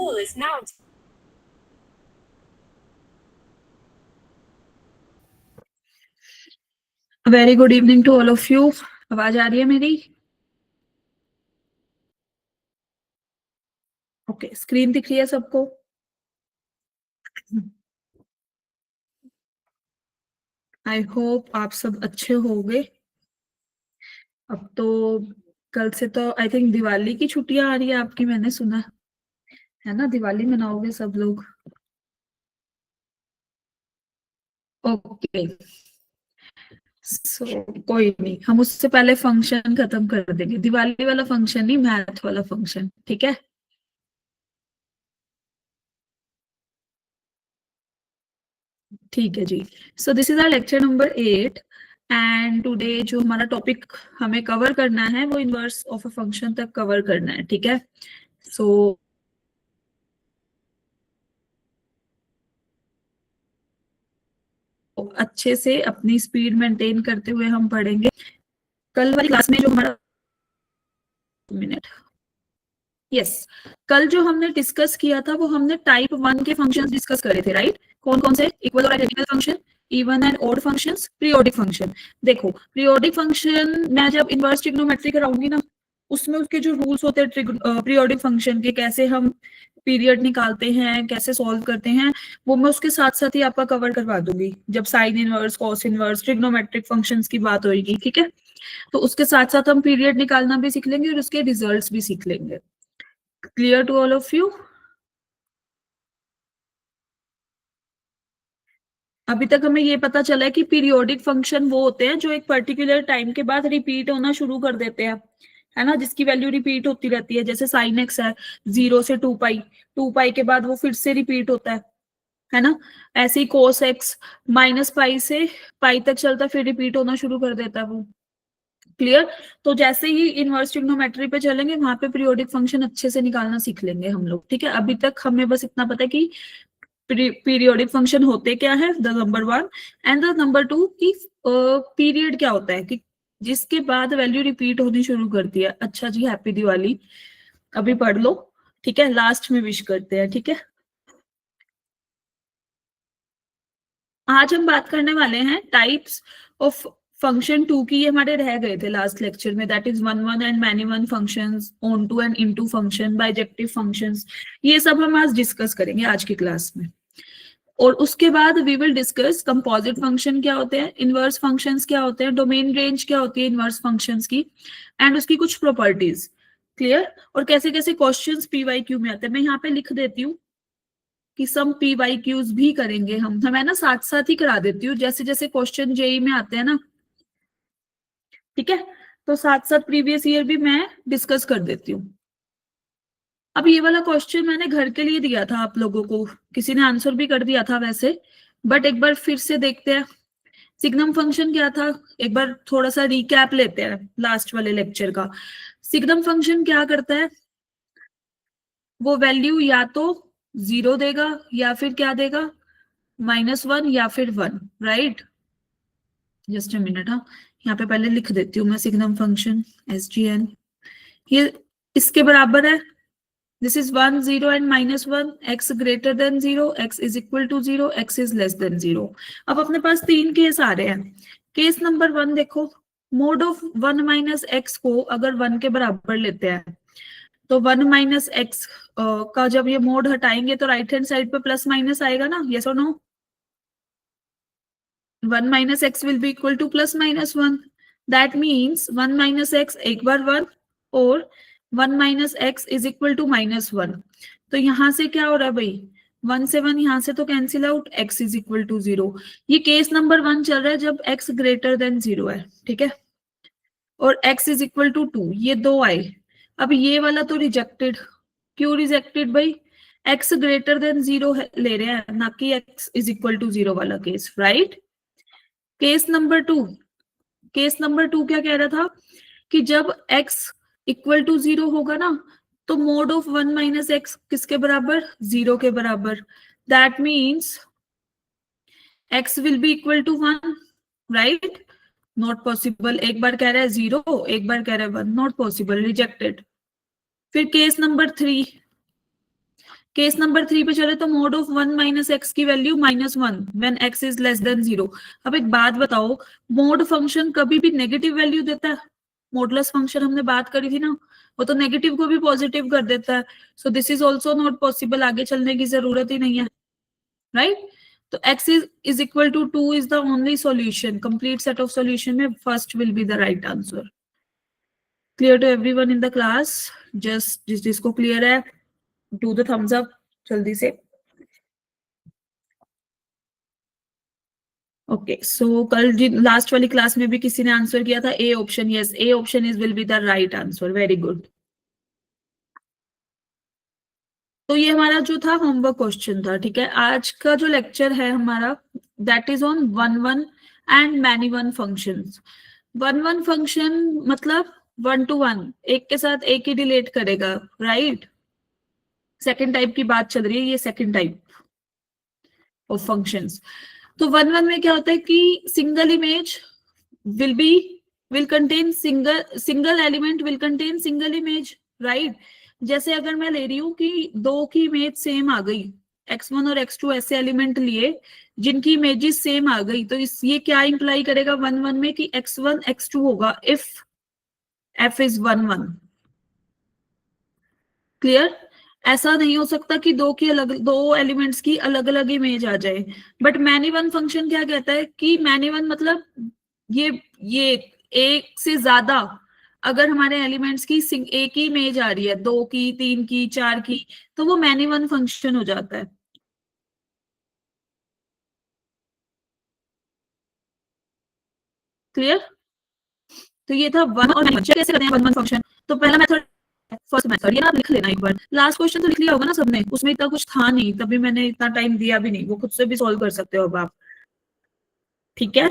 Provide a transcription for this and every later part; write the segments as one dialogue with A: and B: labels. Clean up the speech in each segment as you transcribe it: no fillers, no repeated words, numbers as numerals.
A: pool is now.
B: Very good evening to all of you. आवाज आ रही है मेरी? ओके, स्क्रीन दिख रही है सबको? आई होप आप सब अच्छे होंगे। अब तो कल से तो आई थिंक दिवाली की छुट्टियां आ रही है आपकी, मैंने सुना है ना? दिवाली मनाओगे सब लोग? ओके, सो कोई नहीं, हम उससे पहले फंक्शन खत्म कर देंगे। दिवाली वाला फंक्शन नहीं, मैथ वाला फंक्शन, ठीक है? ठीक है जी। So this is our lecture number 8 and today जो हमारा टॉपिक हमें कवर करना है वो इनवर्स ऑफ अ फंक्शन तक कवर करना है, ठीक है? सो अच्छे से अपनी स्पीड मेंटेन करते हुए हम पढ़ेंगे। कल वाली क्लास में जो हमारा मिनट यस कल जो हमने डिस्कस किया था वो हमने टाइप 1 के फंक्शंस डिस्कस करे थे, राइट? कौन कौन से? इक्वल और identical function, even and odd functions, periodic function. देखो, पीरियोडिक फंक्शन मैं जब इनवर्स ट्रिग्नोमेट्री कराऊंगी ना, उसमें उसके जो रूल्स होते हैं पीरियोडिक फंक्शन के, कैसे हम पीरियड निकालते हैं, कैसे सॉल्व करते हैं, वो मैं उसके साथ साथ ही आपका कवर करवा दूंगी जब sine inverse, cos inverse, trigonometric functions की बात होगी, ठीक है? तो उसके साथ साथ हम पीरियड निकालना भी सीख लेंगे और उसके रिजल्ट्स भी सीख लेंगे। Clear to all of you? अभी तक हमें ये पता चला है कि पीरियोडिक फंक्शन वो होते हैं जो एक पर्टिकुलर टाइम के बाद रिपीट होना शुरू कर देते हैं, है ना? जिसकी वैल्यू रिपीट होती रहती है, जैसे साइन एक्स है 0 से 2 पाई, 2 पाई के बाद वो फिर से रिपीट होता है ना? ऐसे ही कोस एक्स -पाई से पाई तक चलता है, फिर रिपीट होना शुरू कर देता है वो। क्लियर? तो जैसे ही इनवर्स ट्रिग्नोमेट्री पे चलेंगे वहां पे पीरियोडिक फंक्शन अच्छे से निकालना सीख लेंगे हम लोग, ठीक है? अभी तक हमें बस इतना पता है कि पीरियोडिक फंक्शन होते क्या है, the number 1, and the number 2 की पीरियड क्या होता है, कि जिसके बाद वैल्यू रिपीट होनी शुरू करती है। अच्छा जी, हैप्पी दिवाली अभी पढ़ लो, ठीक है? लास्ट में विश करते हैं, ठीक है? आज हम बात करने वाले हैं टाइप्स ऑफ फंक्शन 2 की। ये हमारे रह गए थे लास्ट लेक्चर में, that is one one and many one functions, onto and into function, bijective functions. ये सब हम आज डिस्कस करेंगे आज की क्लास में। और उसके बाद we will discuss composite function क्या होते हैं, इनवर्स फंक्शंस क्या होते हैं, डोमेन रेंज क्या होती है इनवर्स फंक्शंस की, एंड उसकी कुछ प्रॉपर्टीज। क्लियर? और कैसे कैसे क्वेश्चंस पीवाईक्यू में आते हैं। मैं यहाँ पे लिख देती हूँ कि सम पीवाईक्यूज भी करेंगे हम है ना, साथ साथ ही करा देती हूँ, जैसे जैसे क्वेश्चन जेई में आते हैं ना, ठीक है? तो साथ साथ प्रीवियस ईयर भी मैं डिस्कस कर देती हूँ। अब ये वाला क्वेश्चन मैंने घर के लिए दिया था आप लोगों को, किसी ने आंसर भी कर दिया था वैसे, बट एक बार फिर से देखते हैं सिग्नम फंक्शन क्या था। एक बार थोड़ा सा रिकैप लेते हैं लास्ट वाले लेक्चर का। सिग्नम फंक्शन क्या करता है? वो वैल्यू या तो 0 देगा या फिर क्या देगा, -1 या फिर 1, राइट? जस्ट अ मिनट, हाँ, यहाँ पे पहले लिख देती हूँ मैं सिग्नम फंक्शन SGN। ये इसके बराबर है, this is 1 0 and -1, x greater than 0, x is equal to 0, x is less than 0। अब अपने पास 3 केस आ रहे हैं। केस नंबर 1 देखो, मोड ऑफ 1 माइनस एक्स को अगर 1 के बराबर लेते हैं तो 1 माइनस एक्स का जब ये मोड हटाएंगे तो राइट हैंड साइड पे प्लस माइनस आएगा ना, यस और no? 1 minus x will be equal to plus -1। That means 1 minus x एक बार 1 और 1 minus x is equal to -1। तो यहां से क्या हो रहा है भाई, 1 से 1 यहां से तो cancel out, x is equal to 0। ये केस नंबर 1 चल रहा है जब x ग्रेटर देन 0 है, ठीक है? और x इज इक्वल टू 2, ये दो आए। अब ये वाला तो रिजेक्टेड। क्यों रिजेक्टेड भाई? x ग्रेटर देन 0 ले रहे हैं, ना कि x इज इक्वल टू 0 वाला case, right? Case number 2, case number 2 क्या कह रहा था कि जब x इक्वल टू 0 होगा ना, तो मोड ऑफ 1 माइनस एक्स किसके बराबर, 0 के बराबर। That means x will be equal to 1, right? Not possible. एक बार कह रहा है 0, एक बार कह रहा है 1, नॉट पॉसिबल, रिजेक्टेड। फिर केस नंबर 3, केस नंबर 3 पे चले तो मोड ऑफ 1 माइनस एक्स की value -1 when x is less than 0। अब एक बात बताओ, मोड फंक्शन कभी भी नेगेटिव वैल्यू देता है? मॉडुलस फंक्शन हमने बात करी थी ना, वो तो नेगेटिव को भी पॉजिटिव कर देता है। सो this is also not possible, आगे चलने की जरूरत ही नहीं है, राइट? तो x is equal to 2 is the only solution, complete set of solution में first will be the right answer। clear to everyone in the class? just जिसको clear है do the thumbs up जल्दी से। Okay so कल last वाली class में भी किसी ने आंसर किया था A option. Yes, A option is will be the right answer, very good. तो ये हमारा जो था होमवर्क क्वेश्चन था, ठीक है। आज का जो लेक्चर है हमारा that is on one one and many one functions. One one function मतलब 1 to 1, एक के साथ एक ही रिलेट करेगा, राइट? सेकेंड टाइप की बात चल रही है, ये सेकेंड टाइप ऑफ फंक्शंस। तो वन वन में क्या होता है कि single image will be will contain single element will contain single image, right? जैसे अगर मैं ले रही हूँ कि दो की इमेज सेम आ गई, x1 और x2 ऐसे एलिमेंट लिए जिनकी इमेजेस सेम आ गई, तो इस ये क्या इंप्लाई करेगा वन वन में कि x1 x2 होगा if f is one one. Clear? ऐसा नहीं हो सकता कि दो एलिमेंट्स की अलग अलग इमेज आ जाए। बट मैनी वन फंक्शन क्या कहता है कि मैनी वन मतलब ये एक से ज्यादा अगर हमारे एलिमेंट्स की एक ही इमेज आ रही है, दो की, तीन की, चार की, तो वो मैनी वन फंक्शन हो जाता है। क्लियर? तो ये था वन और कैसे करते हैं वन वन फंक्शन। तो पहला मेथड, फर्स्ट मेथड, ये ना लिख लेना एक बार। लास्ट क्वेश्चन तो लिख लिया होगा ना सबने, उसमें इतना कुछ था नहीं, तभी मैंने इतना टाइम दिया भी नहीं, वो खुद से भी सॉल्व कर सकते हो अब आप, ठीक है।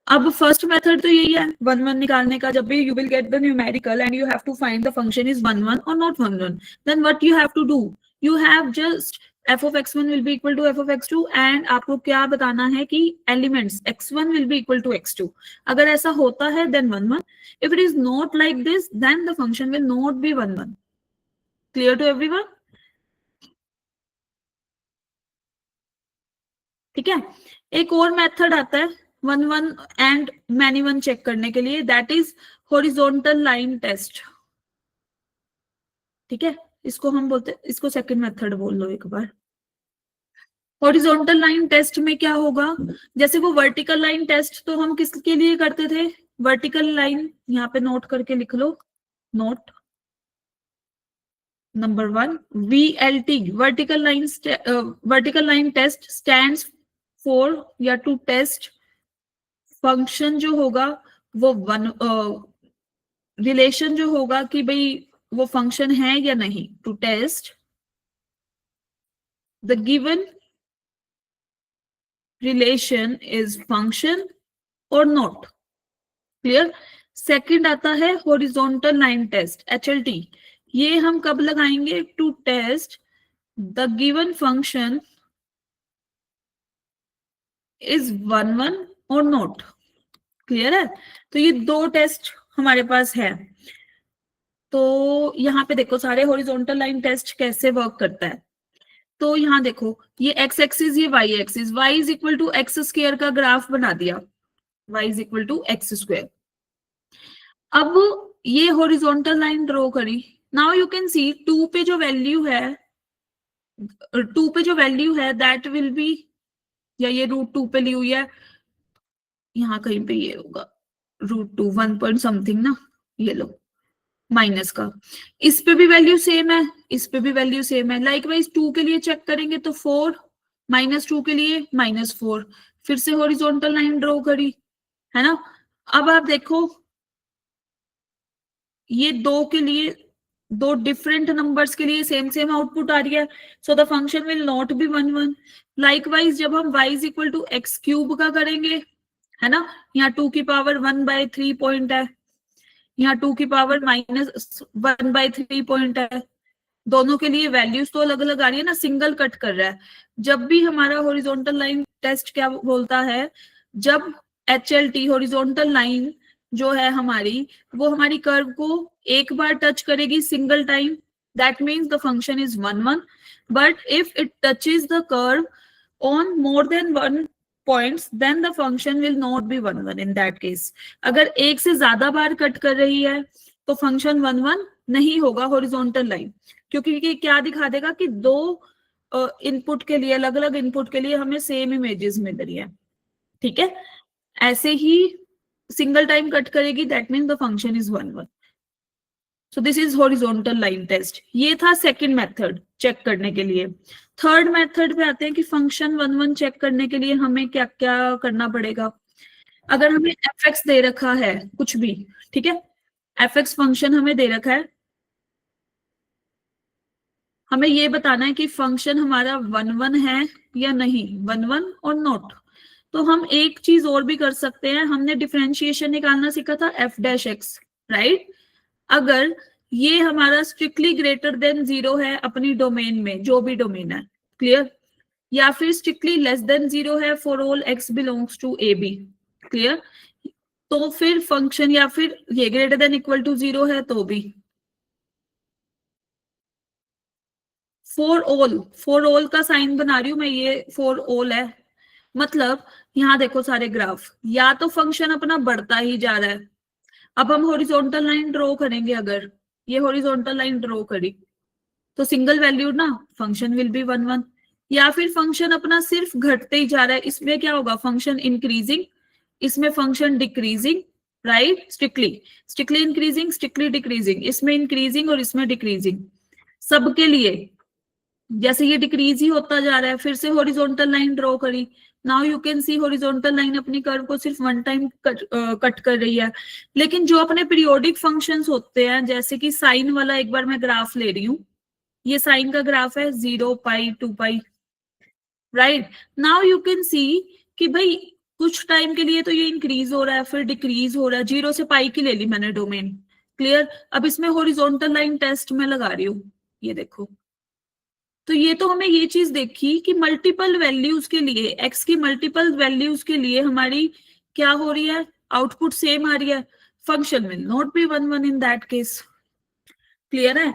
B: अब फर्स्ट मेथड तो यही है वन वन निकालने का। जब भी you will get the numerical and you have to find the function is one one और not one one, then what you have to do, you have just f of x1 will be equal to f of x2 and आपको क्या बताना है कि elements x1 will be equal to x2। अगर ऐसा होता है then one one, if it is not like this then the function will not be one one. clear to everyone? ठीक है। एक और मेथड आता है one one and many one check करने के लिए, that is horizontal line test, ठीक है। इसको हम बोलते हैं, इसको सेकंड मेथड बोल लो एक बार। हॉरिजॉन्टल लाइन टेस्ट में क्या होगा, जैसे वो वर्टिकल लाइन टेस्ट तो हम किसके लिए करते थे, वर्टिकल लाइन, यहाँ पे नोट करके लिख लो, note number 1 VLT, vertical line test stands for या टू टेस्ट फंक्शन जो होगा वो वन, रिलेशन जो होगा कि भाई वो फंक्शन है या नहीं, to test the given relation is function और नॉट। क्लियर? सेकंड आता है हॉरिजॉन्टल लाइन टेस्ट HLT, ये हम कब लगाएंगे, to test the given function is one one और नॉट। क्लियर है? तो ये दो टेस्ट हमारे पास है। तो यहाँ पे देखो सारे हॉरिजॉन्टल लाइन टेस्ट कैसे वर्क करता है। तो यहाँ देखो ये x एक्सिस, ये y axis, y is equal to x square का ग्राफ बना दिया, y is equal to x square. अब ये हॉरिजॉन्टल लाइन ड्रॉ करी। Now you can see two पे जो वैल्यू है दैट विल बी, या ये √2 पे ली हुई है, यहाँ कहीं पे ये होगा √2 1 पॉइंट समथिंग ना, ये लो माइनस का। इस पे भी वैल्यू सेम है, इस पे भी वैल्यू सेम है। लाइकवाइज 2 के लिए चेक करेंगे तो 4, -2 के लिए -4, फिर से हॉरिजॉन्टल लाइन ड्रॉ करी, है ना। अब आप देखो ये दो के लिए, दो डिफरेंट नंबर्स के लिए सेम सेम आउटपुट आ रही है, so the function will not be one one. Likewise जब हम y is equal to x cube का करेंगे, है ना, यहाँ 2 की पावर 1/3 पॉइंट है, यहाँ 2 की पावर -1/3 पॉइंट है, दोनों के लिए वैल्यूज तो अलग अलग आ रही है ना, सिंगल कट कर रहा है। जब भी हमारा हॉरिजॉन्टल लाइन टेस्ट क्या बोलता है, जब HLT हॉरिजॉन्टल लाइन जो है हमारी, वो हमारी कर्व को एक बार टच करेगी single time, that means the function is 1 1. But if it touches the curve on more than one points, then the function will not be 1 1 in that case. अगर एक से ज्यादा बार कट कर रही है तो फंक्शन 1 1 नहीं होगा हॉरिजॉन्टल लाइन, क्योंकि ये क्या दिखा देगा कि दो इनपुट के लिए, अलग अलग इनपुट के लिए हमें सेम इमेजेस मिल रही है, ठीक है। ऐसे ही सिंगल टाइम कट करेगी, that means the function is 1 1. So this is horizontal line test. ये था सेकंड मेथड चेक करने के लिए. थर्ड मेथड पे आते हैं कि फंक्शन 1 1 चेक करने के लिए हमें क्या क्या करना पड़ेगा. अगर हमें एफ दे रखा है कुछ भी, ठीक है, एफ फंक्शन हमें दे रखा है, हमें ये बताना है कि फंक्शन हमारा 1 1 है या नहीं, 1 1 और नॉट. तो हम एक चीज और भी कर सकते हैं. हमने डिफरेंशिएशन निकालना सीखा था एफ डैश एक्स, राइट. अगर ये हमारा स्ट्रिक्टली ग्रेटर देन 0 है अपनी डोमेन में, जो भी डोमेन है, क्लियर, या फिर स्ट्रिक्टली लेस देन 0 है for all x belongs to A B, clear, तो फिर फंक्शन, या फिर ये ग्रेटर देन इक्वल टू 0 है तो भी. फॉर ऑल का साइन बना रही हूं मैं, ये फॉर ऑल है, मतलब यहां देखो सारे ग्राफ, या तो फंक्शन अपना बढ़ता ही जा रहा है. अब हम हॉरिजॉन्टल लाइन ड्रॉ करेंगे, अगर ये हॉरिजॉन्टल लाइन ड्रॉ करी तो सिंगल वैल्यूड ना, फंक्शन विल बी 1 1. या फिर फंक्शन अपना सिर्फ घटते ही जा रहा है, इसमें क्या होगा, फंक्शन इंक्रीजिंग, इसमें function decreasing, right, strictly increasing, strictly decreasing, इसमें इंक्रीजिंग और इसमें डिक्रीजिंग. सबके लिए जैसे ये डिक्रीज ही होता जा रहा है, फिर से हॉरिजॉन्टल लाइन ड्रॉ करी. Now you can C horizontal line अपनी कर्व को सिर्फ वन टाइम कट कर रही है. लेकिन जो अपने पीरियोडिक फंक्शंस होते हैं, जैसे कि साइन वाला, एक बार मैं ग्राफ ले रही हूँ, ये साइन का ग्राफ है 0 pi 2 pi, right. Now you can see कि भाई कुछ टाइम के लिए तो ये इंक्रीज हो रहा है, फिर डिक्रीज हो रहा है. 0 से पाई की ले ली मैंने डोमेन, क्लियर. अब इसमें हॉरिजॉन्टल लाइन टेस्ट में लगा रही हूँ, ये देखो. तो ये तो हमें ये चीज देखी कि मल्टीपल वैल्यूज के लिए, एक्स की मल्टीपल वैल्यूज के लिए हमारी क्या हो रही है, आउटपुट सेम आ रही है. Function will not B 1 1 in that case, clear है.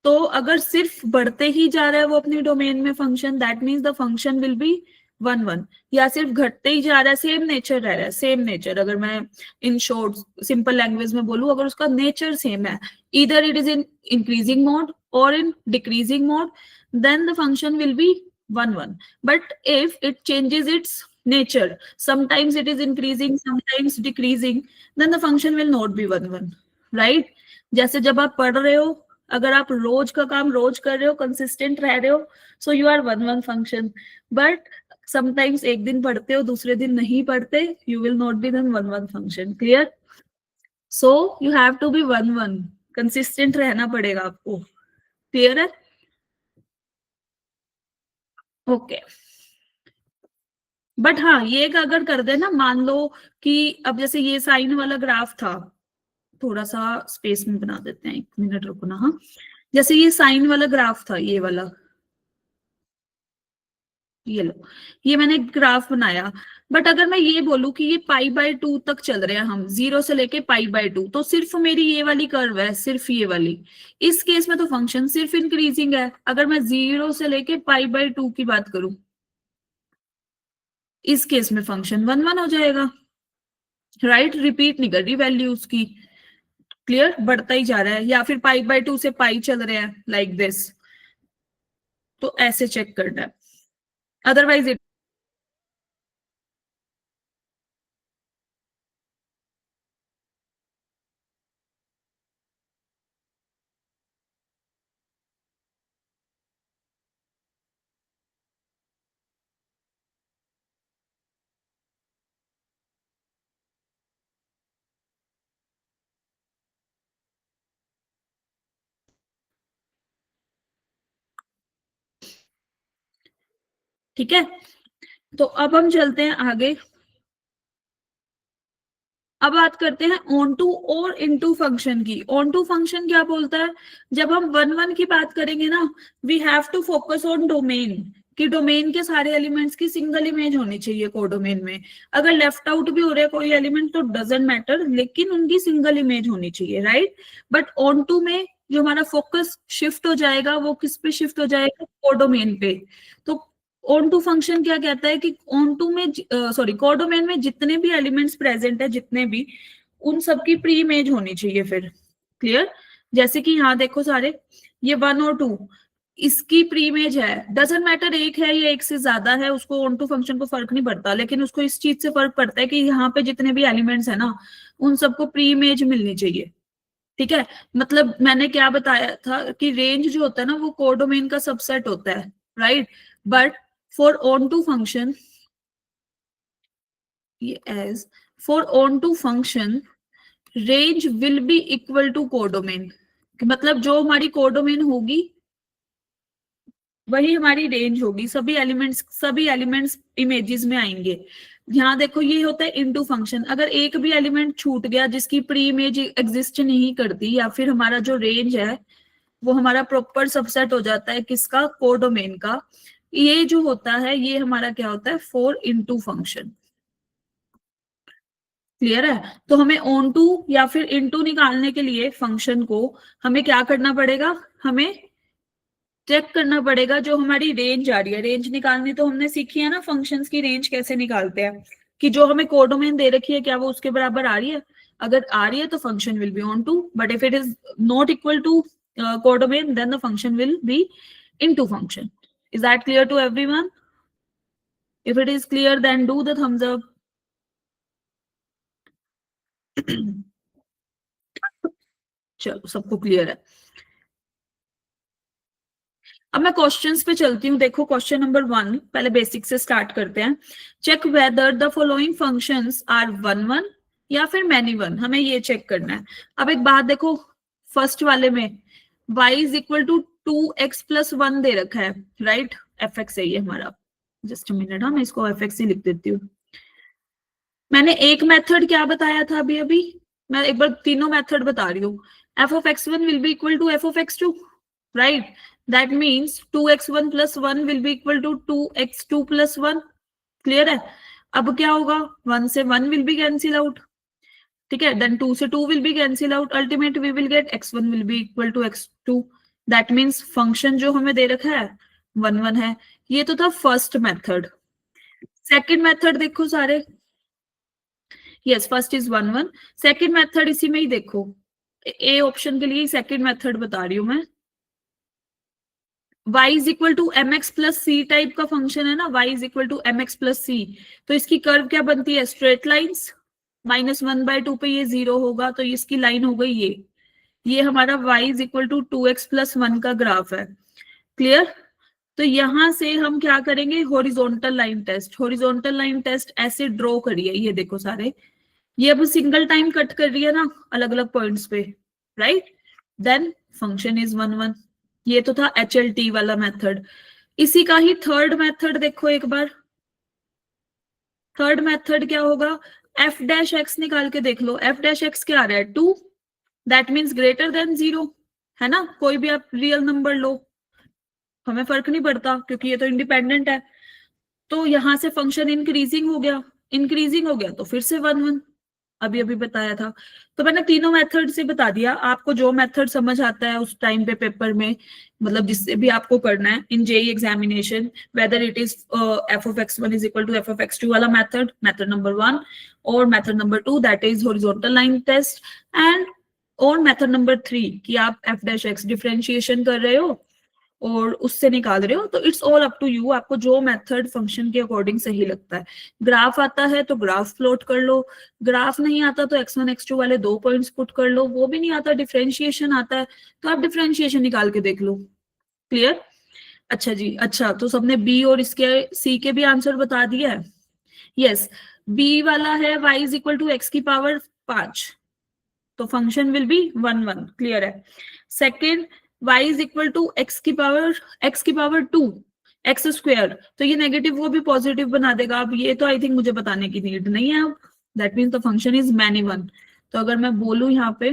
B: तो अगर सिर्फ बढ़ते ही जा रहा है वो अपनी डोमेन में function, that means the function will be 1 1. या सिर्फ घटते ही जा रहा है, सेम नेचर रह रहा है, सेम नेचर, अगर मैं इन शॉर्ट सिंपल लैंग्वेज में बोलूं, अगर उसका नेचर सेम है, इधर it is in increasing mode और in decreasing mode, then the function will be 1 1. But if it changes its nature, sometimes it is increasing, sometimes decreasing, then the function will not be 1 1, right. जैसे जब आप पढ़ रहे हो, अगर आप रोज का काम रोज कर रहे हो, कंसिस्टेंट रह रहे हो, so you are 1 1 function. But sometimes एक दिन पढ़ते हो, दूसरे दिन नहीं पढ़ते, you will not be then 1 1 function, clear. So you have to be 1 1, consistent रहना पड़ेगा आपको, क्लियर है. ओके. बट हाँ, ये अगर कर दे ना, मान लो कि अब जैसे ये साइन वाला ग्राफ था, थोड़ा सा स्पेस में बना देते हैं, 1 मिनट रुको ना. हाँ, जैसे ये साइन वाला ग्राफ था, ये वाला, ये लो, ये मैंने ग्राफ बनाया. बट अगर मैं ये बोलूं कि ये पाई बाय 2 तक चल रहे हैं हम, 0 से लेके पाई बाय 2, तो सिर्फ मेरी ये वाली कर्व है, सिर्फ ये वाली. इस केस में तो फंक्शन सिर्फ इंक्रीजिंग है. अगर मैं 0 से लेके पाई बाय 2 की बात करूं, इस केस में फंक्शन 1 1 हो जाएगा, राइट. रिपीट नहीं कर रही वैल्यूज की, क्लियर, बढ़ता ही जा रहा है. या फिर पाई बाय 2 से पाई चल रहे हैं, लाइक दिस. तो ऐसे चेक करना है, अदरवाइज इट. ठीक है, तो अब हम चलते हैं आगे. अब बात करते हैं ऑन टू और इनटू फंक्शन की. ऑन टू फंक्शन क्या बोलता है, जब हम 1 1 की बात करेंगे ना, we have to focus on domain, कि डोमेन के सारे एलिमेंट्स की सिंगल इमेज होनी चाहिए कोडोमेन में. अगर लेफ्ट आउट भी हो रहा है कोई एलिमेंट तो डजंट मैटर, लेकिन उनकी सिंगल इमेज होनी चाहिए, राइट. बट ऑन टू में जो हमारा फोकस शिफ्ट हो जाएगा वो किस पे शिफ्ट हो जाएगा, कोडोमेन पे। तो ऑन टू फंक्शन क्या कहता है कि ऑन टू में सॉरी कोडोमेन में जितने भी एलिमेंट्स प्रेजेंट है, जितने भी, उन सबकी प्री इमेज होनी चाहिए फिर। क्लियर? जैसे कि यहाँ देखो सारे, ये 1 और 2 इसकी प्री इमेज है, डजेंट मैटर एक है या एक से ज्यादा है, उसको ऑन टू फंक्शन को फर्क नहीं पड़ता, लेकिन उसको इस चीज से फर्क पड़ता है कि यहाँ पे जितने भी एलिमेंट्स है ना, उन सबको प्री इमेज मिलनी चाहिए। ठीक है? मतलब मैंने क्या बताया था कि रेंज जो होता है ना वो कोडोमेन का सबसेट होता है, right? But for onto function, ये as for onto function range will be equal to codomain. मतलब जो हमारी कोडोमेन होगी वही हमारी रेंज होगी, सभी एलिमेंट्स इमेजेस में आएंगे। यहाँ देखो ये होता है इनटू फंक्शन, अगर एक भी एलिमेंट छूट गया जिसकी प्री इमेज एग्जिस्ट नहीं करती, या फिर हमारा जो रेंज है वो हमारा प्रॉपर सबसेट हो जाता है किसका, कोडोमेन का। ये जो होता है ये हमारा क्या होता है, फोर इनटू फंक्शन। क्लियर है? तो हमें ऑन टू या फिर इनटू निकालने के लिए फंक्शन को हमें क्या करना पड़ेगा, हमें चेक करना पड़ेगा जो हमारी रेंज आ रही है। रेंज निकालनी तो हमने सीखी है ना, फंक्शंस की रेंज कैसे निकालते हैं, कि जो हमें कोडोमेन दे रखी है क्या वो उसके बराबर आ रही है। अगर आ रही है तो function will be onto, but if it is not equal to codomain then the function will be into function. Is that clear to everyone? If it is clear then do the thumbs up. चलो सबको clear है। अब मैं questions पे चलती हूँ। देखो question number 1, पहले बेसिक से स्टार्ट करते हैं। Check whether the following functions are one one या फिर मैनी वन, हमें ये चेक करना है। अब एक बात देखो, फर्स्ट वाले में y is equal to 2x plus 1 दे रखा है, राइट? एफ एक्स है ये हमारा। जस्ट अ मिनट, हाँ मैं इसको एफ एक्स ही लिख देती हूँ। मैंने एक मेथड क्या बताया था अभी अभी, मैं एक बार तीनों मेथड बता रही हूँ। F of x one will be equal to f of x two, right? That means 2x1 plus 1 will be equal to 2x2 plus 1। Clear है? अब क्या होगा, 1 से 1 विल बी कैंसिल आउट, ठीक है? देन 2 से 2 will be cancel out, ultimate we will get x1 will be equal to x2। That means function जो हमें दे रखा है 1 1 है। ये तो था फर्स्ट मेथड। सेकेंड मेथड देखो सारे, yes first is 1 1। Second method इसी में ही देखो, ए ऑप्शन के लिए सेकेंड मेथड बता रही हूं मैं। y is equal to m x plus C type का फंक्शन है ना, y is equal to m x plus c. तो इसकी कर्व क्या बनती है, स्ट्रेट लाइंस। -1/2 पे ये 0 होगा तो इसकी लाइन हो गई ये हमारा y is equal to 2x plus 1 का ग्राफ है। क्लियर? तो यहां से हम क्या करेंगे, horizontal line test. Horizontal line test ऐसे ड्रॉ करिए, ये देखो सारे, ये अब सिंगल टाइम कट कर रही है ना अलग अलग पॉइंट्स पे, राइट? Then function is 1 1। ये तो था HLT वाला मेथड। इसी का ही थर्ड मेथड देखो एक बार। थर्ड मेथड क्या होगा, एफ डैश एक्स निकाल के देख लो। एफ डैश एक्स क्या आ रहा है, 2। दैट मीन्स ग्रेटर देन 0, है ना? कोई भी आप रियल नंबर लो, हमें फर्क नहीं पड़ता क्योंकि ये तो इंडिपेंडेंट है। तो यहां से फंक्शन इंक्रीजिंग हो गया, इंक्रीजिंग हो गया तो फिर से 1 1 अभी अभी बताया था। तो मैंने तीनों मेथड से बता दिया, आपको जो मेथड समझ आता है उस टाइम पे पेपर में, मतलब जिससे भी आपको करना है in JEE examination, whether it is f of x one is equal to f of x two वाला मेथड, मेथड नंबर 1, और method number 2 that is horizontal line test, and और मेथड नंबर 3 कि आप एफ डैश एक्स डिफरेंशिएशन कर रहे हो और उससे निकाल रहे हो। तो it's all up to you, आपको जो मेथड फंक्शन के अकॉर्डिंग सही लगता है। ग्राफ आता है तो ग्राफ प्लॉट कर लो, ग्राफ नहीं आता तो x1 x2 वाले 2 पॉइंट्स पुट कर लो, वो भी नहीं आता, डिफरेंशिएशन आता है तो आप डिफरेंशिएशन निकाल के देख लो। क्लियर? अच्छा जी, अच्छा तो सबने बी और इसके सी के भी आंसर बता दिया है। यस, बी वाला है y is equal to x की पावर 5, तो फंक्शन विल बी 1 1। क्लियर है? Second, y is equal to x की पावर 2 एक्स स्क्वायर, तो ये नेगेटिव वो भी पॉजिटिव बना देगा। अब ये तो आई थिंक मुझे बताने की नीड नहीं है अब। That means the function is many one. तो अगर मैं बोलूं यहाँ पे,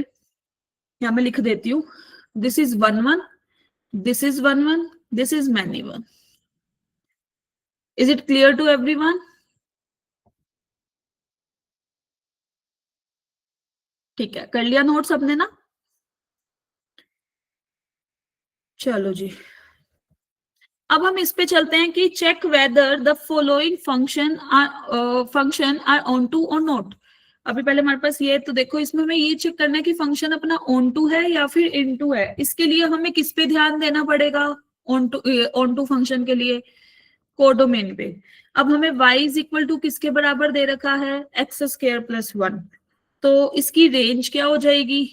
B: यहाँ मैं लिख देती हूँ, this is 1 1, this is 1 1, this is many one. Is it clear to everyone? ठीक है, कर लिया नोट सबने ना? चलो जी, अब हम इस पे चलते हैं कि check whether the following function are onto और नॉट। अभी पहले हमारे पास ये, तो देखो इसमें हमें ये चेक करना है कि फंक्शन अपना ऑन टू है या फिर इन टू है। इसके लिए हमें किस पे ध्यान देना पड़ेगा? ऑन टू फंक्शन के लिए कोडोमेन पे। अब हमें y इज इक्वल टू किसके बराबर दे रखा है? X square plus one. तो इसकी रेंज क्या हो जाएगी?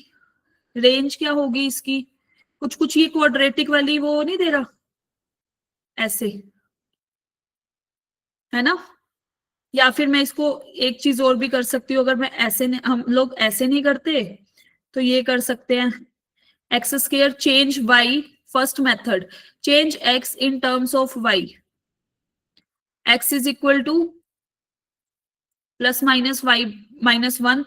B: रेंज क्या होगी इसकी? कुछ कुछ ये क्वाड्रेटिक वाली वो नहीं दे रहा ऐसे, है ना? या फिर मैं इसको एक चीज और भी कर सकती हूँ, अगर मैं ऐसे हम लोग ऐसे नहीं करते तो ये कर सकते हैं, x square change y. First method, change x in terms of y. X is equal to plus minus y minus one,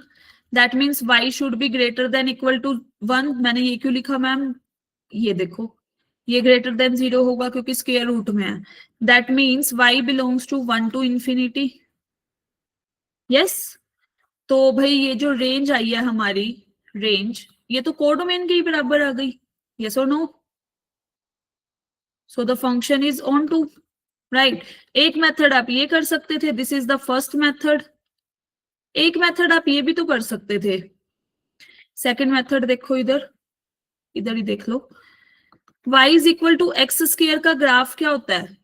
B: that means y should be greater than equal to one. मैंने ये क्यों लिखा ma'am? ये देखो, ये greater than zero होगा क्योंकि square root में है। That means y belongs to one to infinity. Yes. तो भाई ये जो रेंज आई है हमारी, रेंज ये तो कोडोमेन के ही बराबर आ गई। यस और no? So the function is onto, right. एक मेथड आप ये कर सकते थे, this is the first method. एक मेथड आप ये भी तो कर सकते थे। सेकंड मेथड देखो, इधर इधर ही देख लो। y is equal to x square का ग्राफ क्या होता है?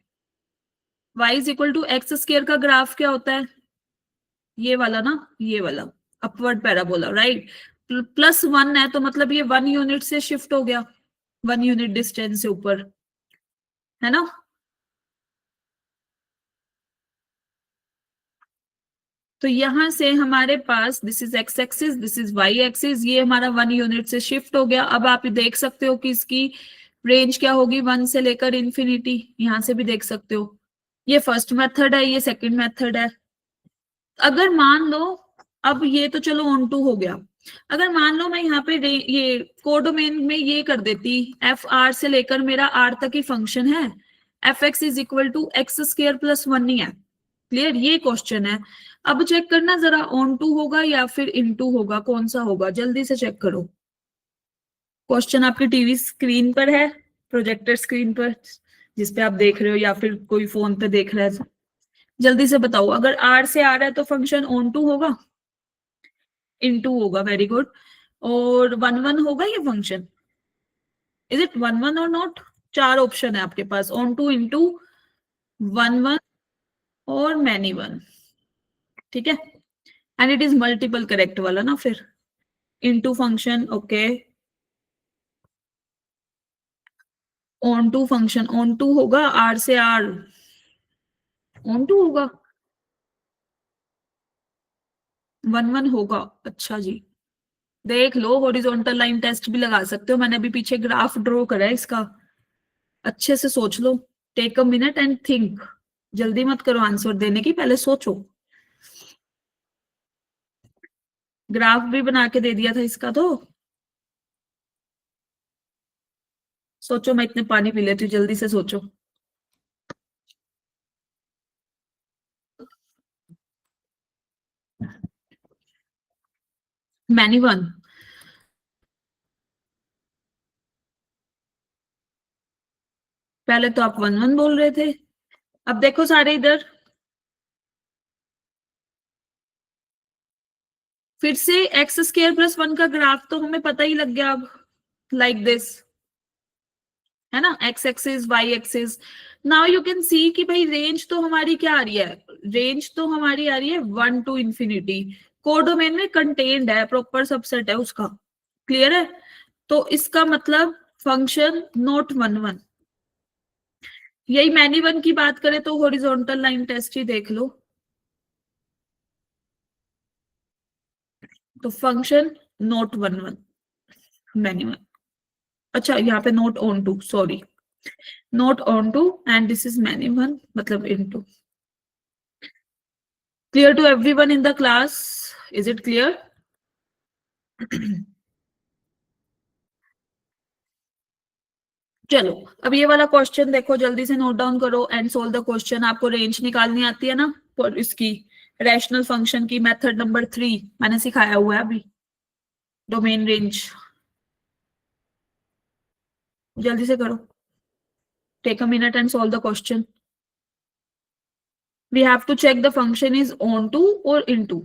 B: y is equal to x square का ग्राफ क्या होता है? ये वाला ना, ये वाला upward parabola, right. Plus one है तो मतलब ये वन यूनिट से शिफ्ट हो गया, वन यूनिट डिस्टेंस से ऊपर, है ना? तो यहां से हमारे पास this is x axis, this is y axis, ये हमारा वन यूनिट से शिफ्ट हो गया। अब आप देख सकते हो कि इसकी रेंज क्या होगी, वन से लेकर इन्फिनिटी। यहां से भी देख सकते हो। ये फर्स्ट मेथड है, ये सेकंड मेथड है। अगर मान लो, अब ये तो चलो ऑन टू हो गया। अगर मान लो मैं यहाँ पे ये कोडोमेन में ये कर देती, एफ आर से लेकर मेरा आर तक ही फंक्शन है, f x is equal to x square plus one ही है। क्लियर? ये क्वेश्चन है। अब चेक करना जरा, ऑन टू होगा या फिर इन टू होगा, कौन सा होगा? जल्दी से चेक करो। क्वेश्चन आपकी टीवी स्क्रीन पर है, प्रोजेक्टर स्क्रीन पर जिसपे आप देख रहे हो, या फिर कोई फोन पे देख रहा है। जल्दी से बताओ, अगर आर से आ रहा है तो फंक्शन ऑन टू होगा? इन टू होगा, वेरी गुड। और वन वन होगा ये function? Is it one one और नॉट? चार ऑप्शन है आपके पास, onto, into, one one और मैनी वन। ठीक है, and it is multiple correct वाला ना फिर, into function. Okay, onto function onto होगा, आर से आर ऑन टू होगा, वन वन होगा। अच्छा जी, देख लो, हॉरिजॉन्टल लाइन टेस्ट भी लगा सकते हो, मैंने अभी पीछे ग्राफ ड्रॉ करा है इसका। अच्छे से सोच लो, take a minute and think. जल्दी मत करो आंसर देने की, पहले सोचो। ग्राफ भी बना के दे दिया था इसका तो। सोचो, मैं इतने पानी पी लेती हूँ, जल्दी से सोचो। Many one. पहले तो आप वन वन बोल रहे थे। अब देखो सारे इधर, फिर से एक्स स्क्र प्लस वन का ग्राफ तो हमें पता ही लग गया अब, लाइक दिस, है ना? X axis, y axis. Now you can see कि भाई रेंज तो हमारी क्या आ रही है? रेंज तो हमारी आ रही है वन टू इंफिनिटी। कोडोमेन में कंटेन्ड है, प्रॉपर सबसेट है उसका। क्लियर है? तो इसका मतलब फंक्शन नॉट वन वन। यही मैनी वन की बात करें तो हॉरिजॉन्टल लाइन टेस्ट ही देख लो, तो function not one one, many one. अच्छा, यहाँ पे not onto, sorry, not onto and this is many one, मतलब into. Clear to everyone in the class? Is it clear? चलो, अब ये वाला क्वेश्चन देखो, जल्दी से नोट डाउन करो एंड सोल्व द क्वेश्चन। आपको रेंज निकालनी आती है ना और इसकी रैशनल फंक्शन की? मेथड नंबर 3 मैंने सिखाया हुआ है अभी, डोमेन रेंज। जल्दी से करो, take a minute and solve the question. We have to check the function is onto or into.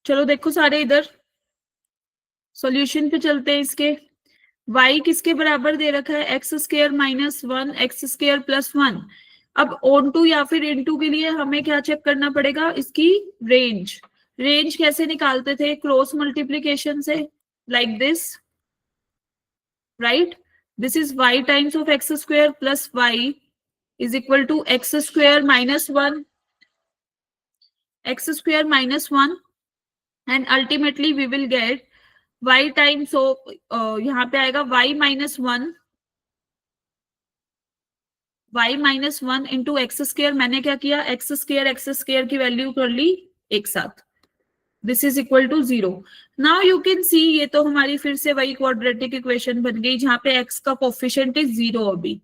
B: चलो देखो सारे इधर, सॉल्यूशन पे चलते हैं इसके. y किसके बराबर दे रखा है, x square minus one x square plus one. अब ऑन टू या फिर इन टू के लिए हमें क्या चेक करना पड़ेगा, इसकी रेंज. रेंज कैसे निकालते थे, क्रॉस मल्टीप्लीकेशन से, like this, right. This is y times of x square plus y is equal to x square minus one x square minus one, and ultimately we will get y times of, यहाँ पे आएगा y minus one, y minus one into x square. मैंने क्या किया, x square की value कर ली एक साथ. This is equal to 0. Now you can see, ये तो हमारी फिर से वही क्वाड्रेटिक इक्वेशन बन गई जहां पे x का कोफिशिएंट इज 0 अभी,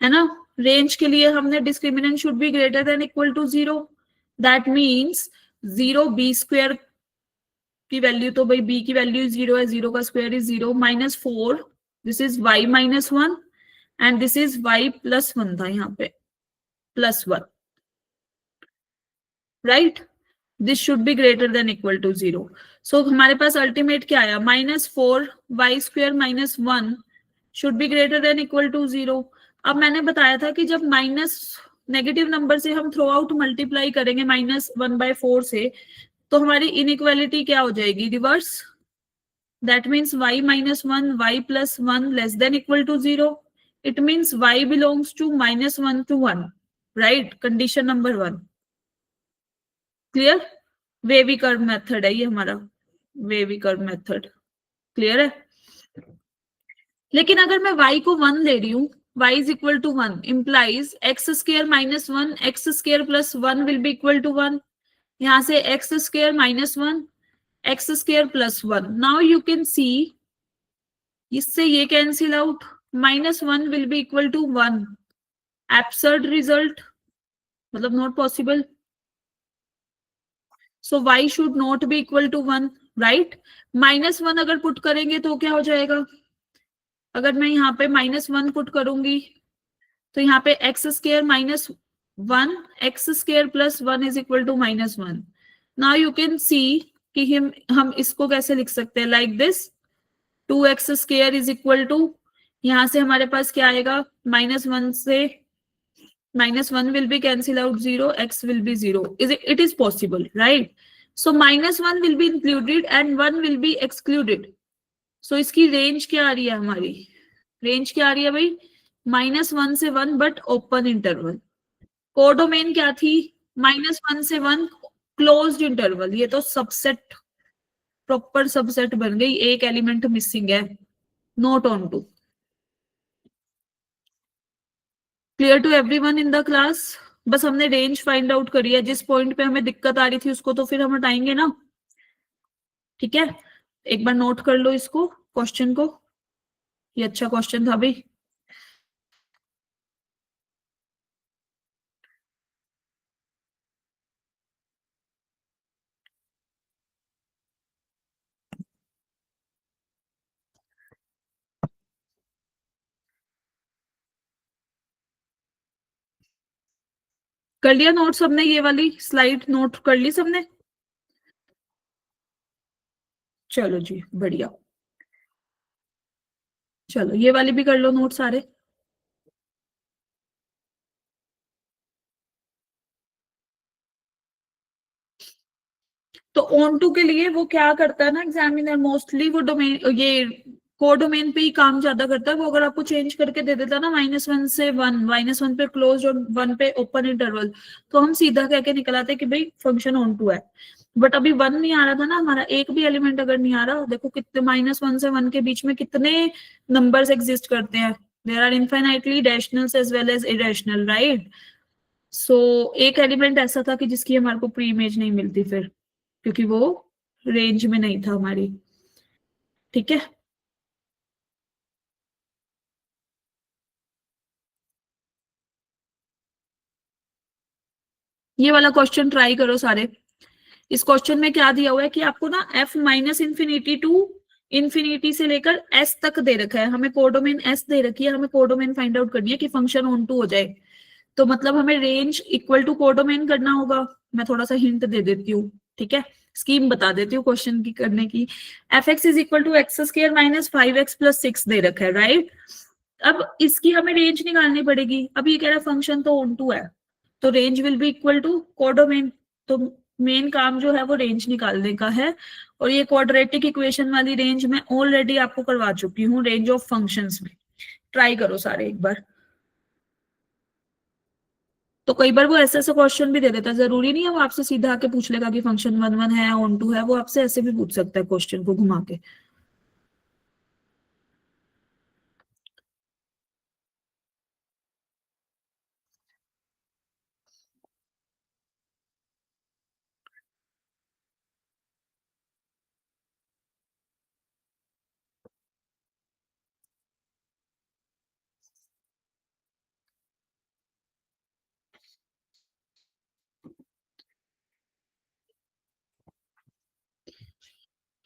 B: है ना. रेंज के लिए हमने discriminant should be greater than equal to 0. That means 0 b square की वैल्यू, तो भाई b की वैल्यू 0 है, 0 का square is 0, minus 4, this is y minus one, and this is y plus one था यहाँ पे, plus one, right. This should be greater than equal to 0. So हमारे पास अल्टीमेट क्या आया, minus 4 y square minus one should be greater than equal to 0. अब मैंने बताया था कि जब माइनस नेगेटिव नंबर से हम थ्रू आउट मल्टीप्लाई करेंगे माइनस 1/4 से, तो हमारी इनइक्वालिटी क्या हो जाएगी, reverse. That means y minus one y plus one less than equal to 0. It means y belongs to minus one to one, right. Condition number one. Clear. Wavy curve method है ये हमारा, wavy curve method. Clear है. लेकिन अगर मैं y को 1 ले रही हूँ, y is equal to 1 implies x square minus one x square plus one will be equal to 1. यहां से x square minus one x square plus one. Now you can see, इससे ये cancel out, minus one will be equal to 1. Absurd result, मतलब not possible. So y should not be equal to 1, right. Minus one अगर put करेंगे तो क्या हो जाएगा, अगर मैं यहाँ पे माइनस वन पुट करूंगी तो यहाँ पे x square minus one x square plus one is equal to minus one. Now you can see कि हम इसको कैसे लिख सकते हैं, like this, 2x square is equal to, यहाँ से हमारे पास क्या आएगा, माइनस वन से minus 1 will be cancel out 0, x will be 0. It is possible, right? So minus 1 will be included and 1 will be excluded. So इसकी range क्या आ रही है, हमारी रेंज क्या आ रही है भाई, माइनस वन से one but open interval. Codomain क्या थी, माइनस वन से वन क्लोज्ड इंटरवल. ये तो सबसेट, प्रॉपर सबसेट बन गई, एक एलिमेंट मिसिंग है, not onto. Clear to everyone in the class. बस हमने रेंज फाइंड आउट करी है, जिस पॉइंट पे हमें दिक्कत आ रही थी उसको तो फिर हम हटाएंगे ना, ठीक है. एक बार नोट कर लो इसको, क्वेश्चन को, ये अच्छा क्वेश्चन था भाई. कर लिया नोट सबने, ये वाली स्लाइड नोट कर ली सबने, चलो जी बढ़िया. चलो ये वाली भी कर लो नोट सारे. तो ऑन टू के लिए वो क्या करता है ना एग्जामिनर, मोस्टली वो डोमेन, ये कोडोमेन पे ही काम ज्यादा करता है. वो अगर आपको चेंज करके दे देता ना माइनस वन से वन, माइनस वन पे क्लोज और वन पे ओपन इंटरवल, तो हम सीधा कह के निकल आते कि भाई फंक्शन ऑन टू है. बट अभी वन नहीं आ रहा था ना हमारा, एक भी एलिमेंट अगर नहीं आ रहा, देखो कितने माइनस वन से वन के बीच में कितने नंबर्स एग्जिस्ट करते हैं. There are infinitely rationals as well as irrational, right. So एक एलिमेंट ऐसा था कि जिसकी हमारे को प्री इमेज नहीं मिलती फिर, क्योंकि वो रेंज में नहीं था हमारी, ठीक है। ये वाला क्वेश्चन ट्राई करो सारे। इस क्वेश्चन में क्या दिया हुआ है कि आपको ना f minus infinity to infinity से लेकर s तक दे रखा है, हमें कोडोमेन s दे रखी है, हमें कोडोमेन फाइंड आउट करनी है कि फंक्शन ऑन टू हो जाए। तो मतलब हमें रेंज इक्वल टू कोडोमेन करना होगा। मैं थोड़ा सा हिंट दे देती हूँ, ठीक है, स्कीम बता देती हूँ क्वेश्चन की करने की। F x is equal to x square minus 5x plus 6 दे रखा है, राइट। अब इसकी हमें रेंज निकालनी पड़ेगी। अब ये कह रहा है फंक्शन तो ऑन टू है, तो range will be equal to codomain. तो मेन काम जो है वो रेंज निकालने का है। और ये क्वाड्रेटिक इक्वेशन वाली रेंज मैं ऑलरेडी आपको करवा चुकी हूँ रेंज ऑफ फंक्शंस में। ट्राई करो सारे एक बार। तो कई बार वो ऐसे ऐसे क्वेश्चन भी दे देता है, जरूरी नहीं है वो आपसे सीधा आके पूछ लेगा कि फंक्शन वन वन है ऑन टू है, वो आपसे ऐसे भी पूछ सकता है क्वेश्चन को घुमा के।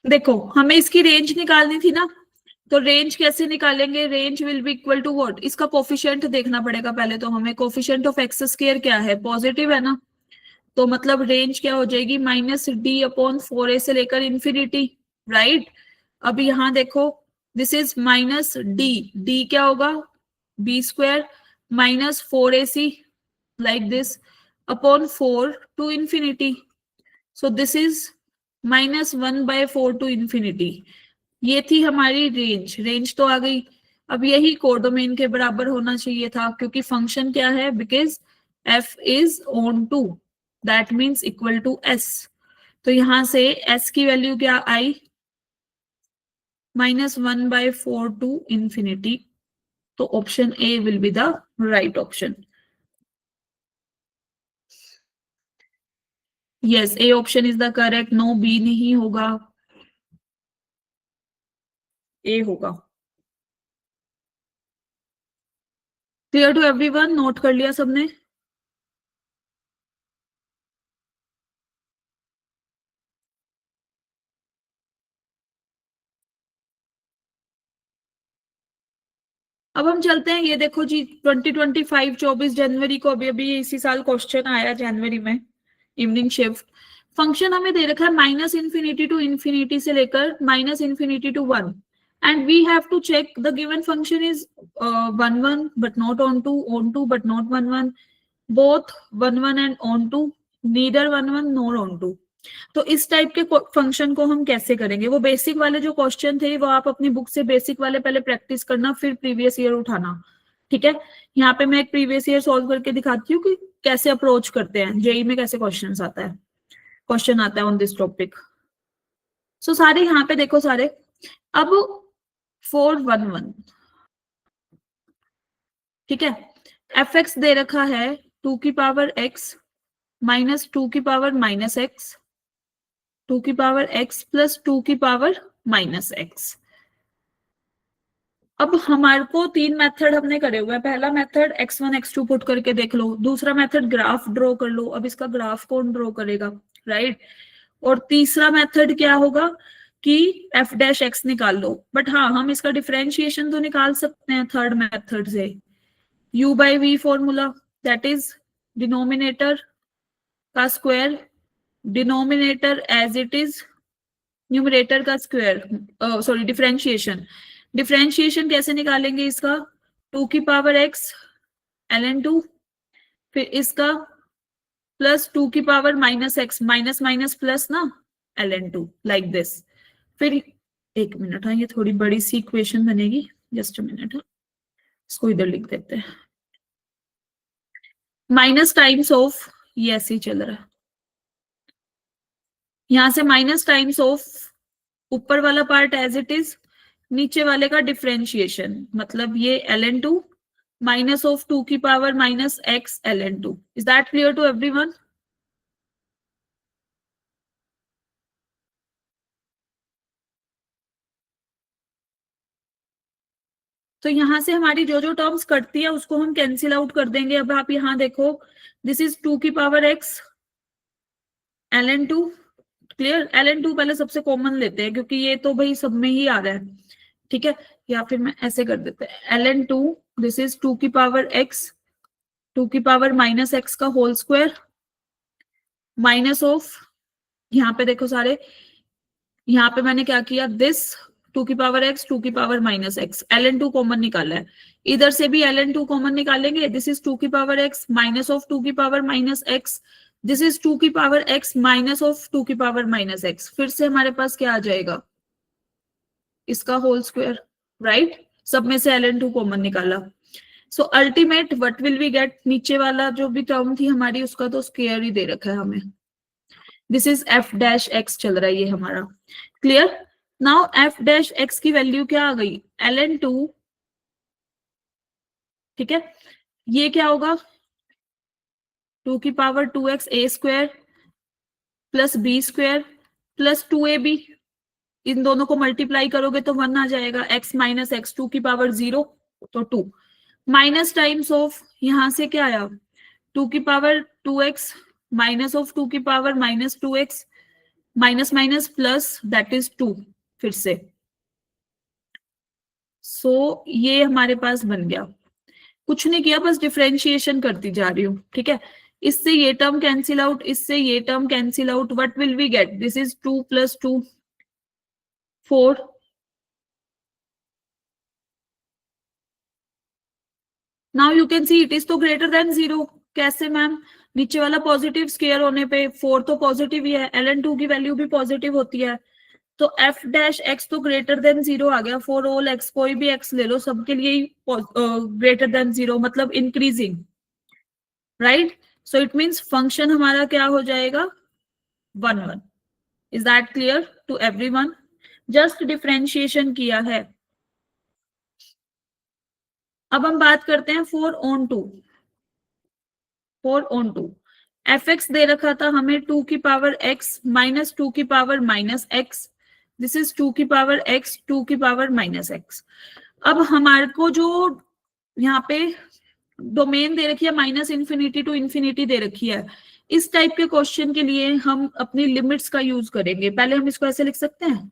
B: देखो हमें इसकी रेंज निकालनी थी ना, तो रेंज कैसे निकालेंगे? Range will be equal to what, इसका कोफिशिएंट देखना पड़ेगा पहले। तो हमें कोफिशिएंट ऑफ एक्स स्क्वायर क्या है, पॉजिटिव है ना, तो मतलब रेंज क्या हो जाएगी, माइनस डी अपॉन 4a से लेकर इंफिनिटी, राइट। अब यहाँ देखो, this is minus D, D क्या होगा, b square minus 4ac like this upon 4 to infinity. So this is minus 1 by 4 to infinity. ये थी हमारी रेंज, रेंज तो आ गई। अब यही कोडोमेन के बराबर होना चाहिए था, क्योंकि फंक्शन क्या है, because f is onto, that means equal to s। तो यहां से s की वैल्यू क्या आई, -1/4 टू इंफिनिटी। तो option A will be the right option. Yes, A option is the correct, no B नहीं होगा, ए होगा। क्लियर टू एवरीवन, नोट कर लिया सबने? अब हम चलते हैं, ये देखो जी 2025 24 जनवरी को अभी अभी इसी साल क्वेश्चन आया जनवरी में, इवनिंग शिफ्ट। फंक्शन हमें दे रखा है माइनस इंफिनिटी टू इंफिनिटी से लेकर minus infinity to 1, and we have to check the given function is 1 1 but not onto but not 1 1, both 1 1 and onto, neither 1 1 nor onto. तो इस type के function को हम कैसे करेंगे? वो बेसिक वाले जो क्वेश्चन थे वो आप अपनी बुक से बेसिक वाले पहले प्रैक्टिस करना, फिर प्रीवियस ईयर उठाना, ठीक है। यहाँ पे मैं एक प्रीवियस ईयर सॉल्व करके दिखाती हूँ कि कैसे अप्रोच करते हैं, जेई में कैसे क्वेश्चन आता है ऑन दिस टॉपिक। सो सारे यहाँ पे देखो सारे। अब 4 1 1, ठीक है। एफ एक्स दे रखा है 2 की पावर x माइनस 2 की पावर -x, 2 की पावर x प्लस 2 की पावर -x। अब हमारे को तीन मेथड हमने करे हुए हैं। पहला मेथड x1 x2 पुट करके देख लो, दूसरा मेथड ग्राफ ड्रॉ कर लो, अब इसका ग्राफ कौन ड्रॉ करेगा, राइट। और तीसरा मेथड क्या होगा कि f डैश x निकाल लो। बट हाँ, हम इसका डिफरेंशिएशन तो निकाल सकते हैं थर्ड मेथड से, u by v formula, that is denominator का square, denominator as it is, numerator का स्क्वायर, सॉरी डिफरेंशिएशन। डिफरेंशिएशन कैसे निकालेंगे इसका, 2 की पावर x ln 2, फिर इसका प्लस 2 की पावर -x, माइनस माइनस प्लस ना, ln 2 लाइक दिस। फिर एक मिनट, हाँ ये थोड़ी बड़ी सी इक्वेशन बनेगी, जस्ट अ मिनट, हाँ इसको इधर लिख देते हैं। माइनस टाइम्स ऑफ, ये ऐसे ही चल रहा है, यहां से माइनस टाइम्स ऑफ ऊपर वाला पार्ट एज इट इज, नीचे वाले का डिफरेंशिएशन, मतलब ये ln 2 माइनस ऑफ 2 की पावर -x ln 2। Is that clear to everyone? तो यहाँ से हमारी जो जो टर्म्स कटती है उसको हम कैंसिल आउट कर देंगे। अब आप यहाँ देखो, दिस इज 2 की पावर x ln2, क्लियर। ln2 पहले सबसे कॉमन लेते हैं क्योंकि ये तो भाई सब में ही आ रहा है, ठीक है। या फिर मैं ऐसे कर देते हैं, ln2 दिस इज 2 की पावर x 2 की पावर माइनस x का होल स्क्वायर माइनस ऑफ, यहाँ पे देखो सारे, यहाँ पे मैंने क्या किया, दिस 2 की पावर x 2 की पावर माइनस x, ln2 कॉमन निकाला है, इधर से भी ln2 कॉमन निकालेंगे, दिस इज 2 की पावर x माइनस ऑफ 2 की पावर माइनस x, दिस इज 2 की पावर x माइनस ऑफ 2 की पावर माइनस x, फिर से हमारे पास क्या आ जाएगा, इसका होल स्क्वायर, राइट। सब में से ln2 कॉमन निकाला। So ultimate what will we get, नीचे वाला जो भी टर्म थी हमारी उसका तो स्क्वायर ही दे रखा है हमें, this is f dash x चल रहा है ये हमारा, clear. Now f dash x की वैल्यू क्या आ गई, ln2, ठीक है। ये क्या होगा, 2 की power 2x a square plus b square plus 2ab, इन दोनों को मल्टीप्लाई करोगे तो 1 आ जाएगा, x माइनस एक्स 2 की पावर 0 तो 2 माइनस टाइम्स ऑफ, यहां से क्या आया 2 की पावर 2x माइनस ऑफ 2 की पावर minus 2x minus minus plus that is 2 फिर से। सो ये हमारे पास बन गया, कुछ नहीं किया बस डिफरेंशिएशन करती जा रही हूँ, ठीक है। इससे ये टर्म कैंसिल आउट, इससे ये term cancel out, what will we get, this is 2 plus 2 4, now you can see it is तो ग्रेटर देन 0, कैसे मैम, नीचे वाला पॉजिटिव स्क्वायर होने पे 4 तो पॉजिटिव ही है, ln2 की वैल्यू भी पॉजिटिव होती है, तो f डैश x तो ग्रेटर देन 0 आ गया, फॉर ऑल x, कोई भी x ले लो सबके लिए ही ग्रेटर देन 0 मतलब increasing, right. So it means function हमारा क्या हो जाएगा 1 1, is that clear to everyone, just differentiation किया है। अब हम बात करते हैं 4 on 2, 4 on 2, एफ एक्स दे रखा था हमें 2 की पावर x माइनस 2 की पावर माइनस एक्स, दिस इज 2 की पावर x 2 की पावर माइनस एक्स। अब हमारे को जो यहाँ पे डोमेन दे रखी है माइनस इन्फिनिटी टू इन्फिनिटी दे रखी है, इस टाइप के क्वेश्चन के लिए हम अपनी लिमिट्स का यूज करेंगे। पहले हम इसको ऐसे लिख सकते हैं,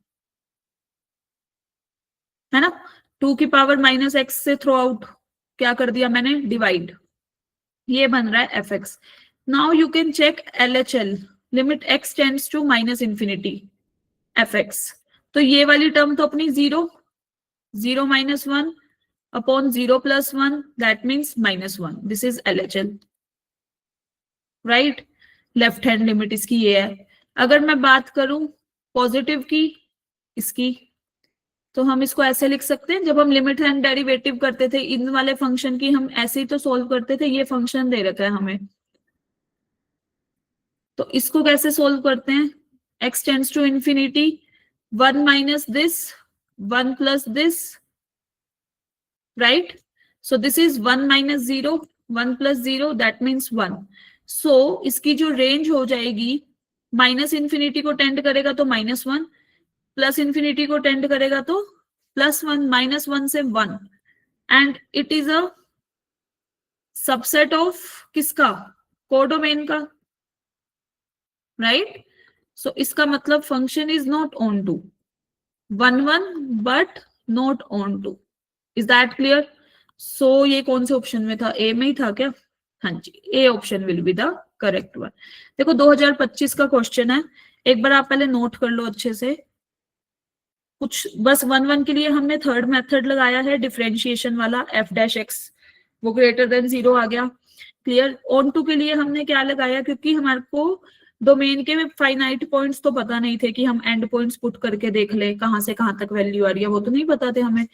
B: है ना, 2 की पावर माइनस एक्स से थ्रो आउट क्या कर दिया मैंने, डिवाइड, ये बन रहा है f x. Now you can check LHL, limit x tends to minus infinity f x, तो ये वाली टर्म तो अपनी 0 0 minus 1 upon 0 plus 1 that means minus 1, this is LHL, राइट। लेफ्ट हैंड लिमिट इसकी ये है। अगर मैं बात करूं पॉजिटिव की इसकी, तो हम इसको ऐसे लिख सकते हैं, जब हम लिमिट एंड डेरिवेटिव करते थे इन वाले फंक्शन की हम ऐसे ही तो सोल्व करते थे, ये फंक्शन दे रखा है हमें, तो इसको कैसे सोल्व करते हैं, x tends to infinity 1 minus this 1 plus this, right. So this is 1 minus 0 1 plus 0 that means 1। So इसकी जो रेंज हो जाएगी, माइनस इन्फिनिटी को टेंड करेगा तो -1, प्लस इन्फिनिटी को टेंड करेगा तो +1, -1 से 1, and it is a subset of किसका, कोडोमेन का, राइट। सो इसका मतलब function is not onto 1 1 but not onto, is that clear. So ये कौन से ऑप्शन में था, ए में ही था क्या, हाँ जी, A option will be the correct one. देखो 2025 का क्वेश्चन है, एक बार आप पहले नोट कर लो अच्छे से, कुछ बस 1 1 के लिए हमने थर्ड मेथड लगाया है डिफरेंशिएशन वाला, एफ डैश एक्स वो ग्रेटर देन 0 आ गया, क्लियर। ऑन टू के लिए हमने क्या लगाया, क्योंकि हमारे को डोमेन के फाइनाइट पॉइंट्स तो पता नहीं थे कि हम एंड पॉइंट्स पुट करके देख ले कहां से कहां तक वैल्यू आ रही है, वो तो नहीं पता थे हमें।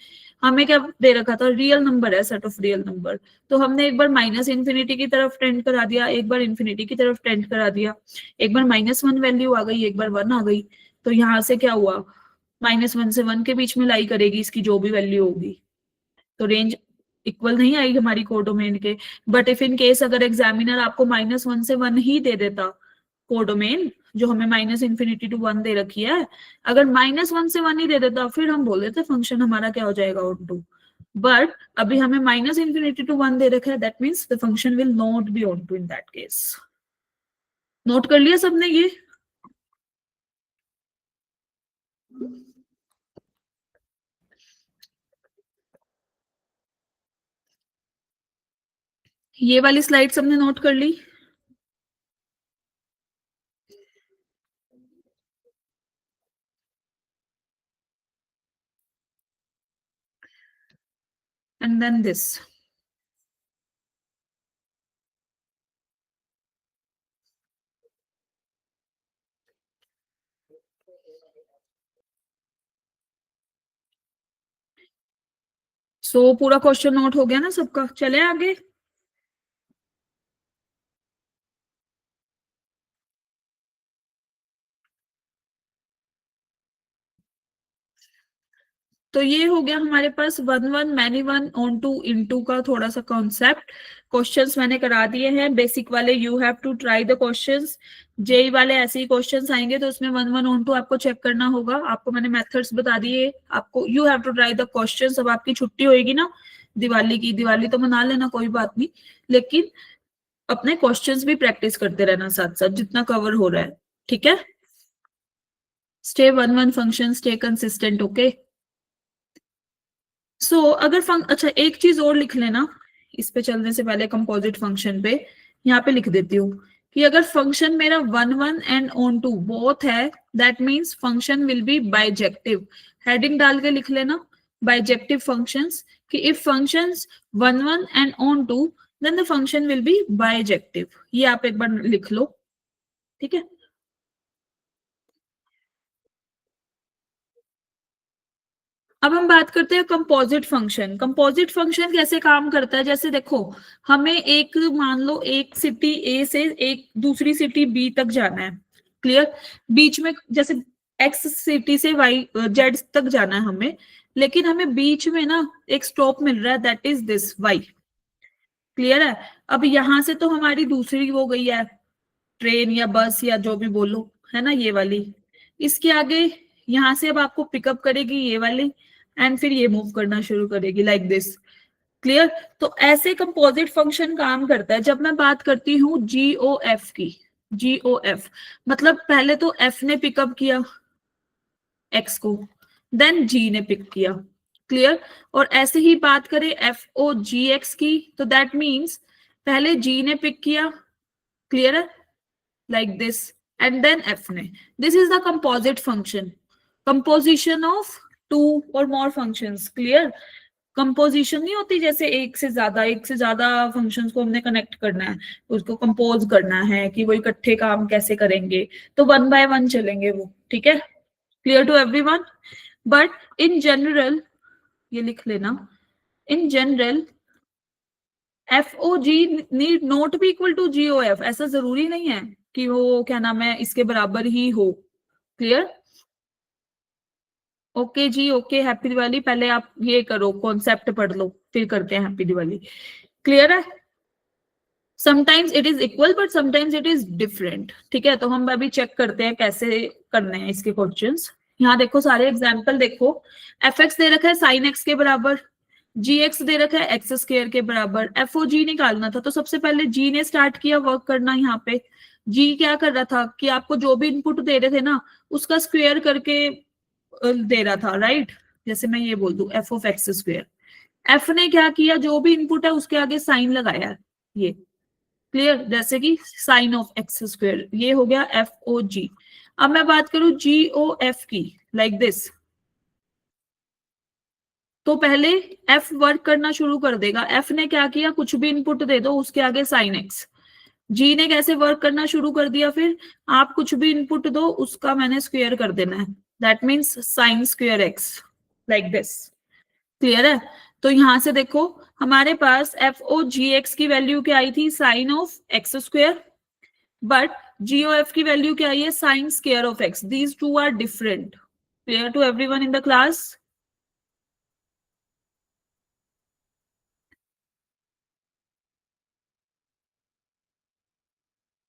B: हमें क्या दे रखा था, रियल नंबर है, सेट ऑफ रियल नंबर, तो हमने एक बार माइनस इन्फिनिटी की तरफ टेंड करा दिया, एक बार इन्फिनिटी की तरफ टेंड करा दिया, एक बार -1 वैल्यू आ गई, एक बार 1 आ गई, तो यहाँ से क्या हुआ, -1 से 1 के बीच में लाई करेगी इसकी जो भी वैल्यू होगी, तो रेंज इक्वल नहीं आएगी हमारी कोडोमेन के। बट इफ इन केस अगर एग्जामिनर आपको -1 से 1 ही दे देता कोडोमेन, जो हमें माइनस इन्फिनिटी टू 1 दे रखी है, अगर -1 से 1 ही दे देता, फिर हम बोल देते फंक्शन हमारा क्या हो जाएगा ऑन टू। बट अभी हमें माइनस इंफिनिटी टू 1 दे रखा है, that means the function will not be onto in that case. Note कर लिया सबने ये वाली स्लाइड सबने नोट कर ली? And then this. सो पूरा क्वेश्चन नोट हो गया ना सबका? चले आगे। तो ये हो गया हमारे पास one one many one onto into का थोड़ा सा कॉन्सेप्ट। क्वेश्चंस मैंने करा दिए हैं बेसिक वाले, you have to try the questions. JEE वाले ऐसे ही क्वेश्चंस आएंगे तो उसमें वन वन ऑन टू आपको चेक करना होगा। आपको मैंने मेथड्स बता दिए, आपको you have to try the questions. अब आपकी छुट्टी होगी ना दिवाली की, दिवाली तो मना लेना कोई बात नहीं, लेकिन अपने क्वेश्चंस भी प्रैक्टिस करते रहना साथ साथ जितना कवर हो रहा है, ठीक है? Stay one one function, stay consistent, okay? अगर अच्छा एक चीज और लिख लेना इस पे चलने से पहले, कंपोजिट फंक्शन पे यहाँ पे लिख देती हूँ कि अगर फंक्शन मेरा one one and onto both है, that means function will be bijective. Heading डाल के लिख लेना बाइजेक्टिव फंक्शंस, कि if functions one one and onto then the function will be bijective. ये आप एक बार लिख लो, ठीक है? अब हम बात करते हैं कंपोजिट फंक्शन। कंपोजिट फंक्शन कैसे काम करता है? जैसे देखो, हमें एक मान लो एक सिटी ए से एक दूसरी सिटी बी तक जाना है, क्लियर? बीच में जैसे एक्स सिटी से वाई जेड तक जाना है हमें, लेकिन हमें बीच में ना एक स्टॉप मिल रहा है, that is this Y. Clear है? अब यहां से तो हमारी दूसरी हो गई है ट्रेन या बस या जो भी बोलो, है ना, ये वाली। इसके आगे यहां से अब आपको पिकअप करेगी ये वाली, एंड फिर ये मूव करना शुरू करेगी लाइक दिस। क्लियर? तो ऐसे कंपोजिट फंक्शन काम करता है। जब मैं बात करती हूँ जीओएफ की, जीओएफ मतलब पहले तो एफ ने पिकअप किया एक्स को, देन जी ने पिक किया। क्लियर? और ऐसे ही बात करें एफ ओ जी एक्स की, तो दैट मीन्स पहले जी ने पिक किया, क्लियर है, like this, and then f ने। this is the composite function, composition of two or more functions। clear? Composition नहीं होती जैसे एक से ज्यादा फंक्शंस को हमने कनेक्ट करना है, उसको कंपोज करना है कि वो इकट्ठे काम कैसे करेंगे, तो वन बाय वन चलेंगे वो, ठीक है? Clear to everyone? But in general, ये लिख लेना, in general F O G need not be equal to G O F. ऐसा जरूरी नहीं है कि वो क्या नाम है इसके बराबर ही हो। क्लियर? ओके जी, ओके, हैप्पी दिवाली। पहले आप ये करो, कॉन्सेप्ट पढ़ लो, फिर करते हैं हैप्पी दिवाली। क्लियर है? Sometimes it is equal but sometimes it is different, ठीक है? तो हम अभी चेक करते हैं कैसे करने हैं इसके क्वेश्चंस। यहाँ देखो सारे एग्जाम्पल देखो। एफ एक्स दे रखा है साइन एक्स के बराबर, जी एक्स दे रखा है एक्स स्क्र के बराबर, एफ ओ जी निकालना था। तो सबसे पहले जी ने स्टार्ट किया वर्क करना। यहाँ पे जी क्या कर रहा था कि आपको जो भी इनपुट दे रहे थे ना उसका स्क्वेयर करके दे रहा था, राइट? जैसे मैं ये बोल दूं F of x square, F ने क्या किया, जो भी इनपुट है उसके आगे साइन लगाया, ये। क्लियर? जैसे कि साइन ऑफ एक्स स्क्वेयर, ये हो गया एफ ओ जी। अब मैं बात करूं जी ओ एफ की, लाइक दिस। तो पहले एफ वर्क करना शुरू कर देगा। एफ ने क्या किया, कुछ भी इनपुट दे दो उसके आगे साइन एक्स। जी ने कैसे वर्क करना शुरू कर दिया, फिर आप कुछ भी इनपुट दो उसका मैंने स्क्वेयर कर देना है, that means sine square x, like this. Clear है? तो यहां से देखो हमारे पास एफ ओ जी एक्स की वैल्यू क्या आई थी, sine of x square, but G O F की वैल्यू क्या आई है, sine square of x. These two are different. Clear to everyone in the class?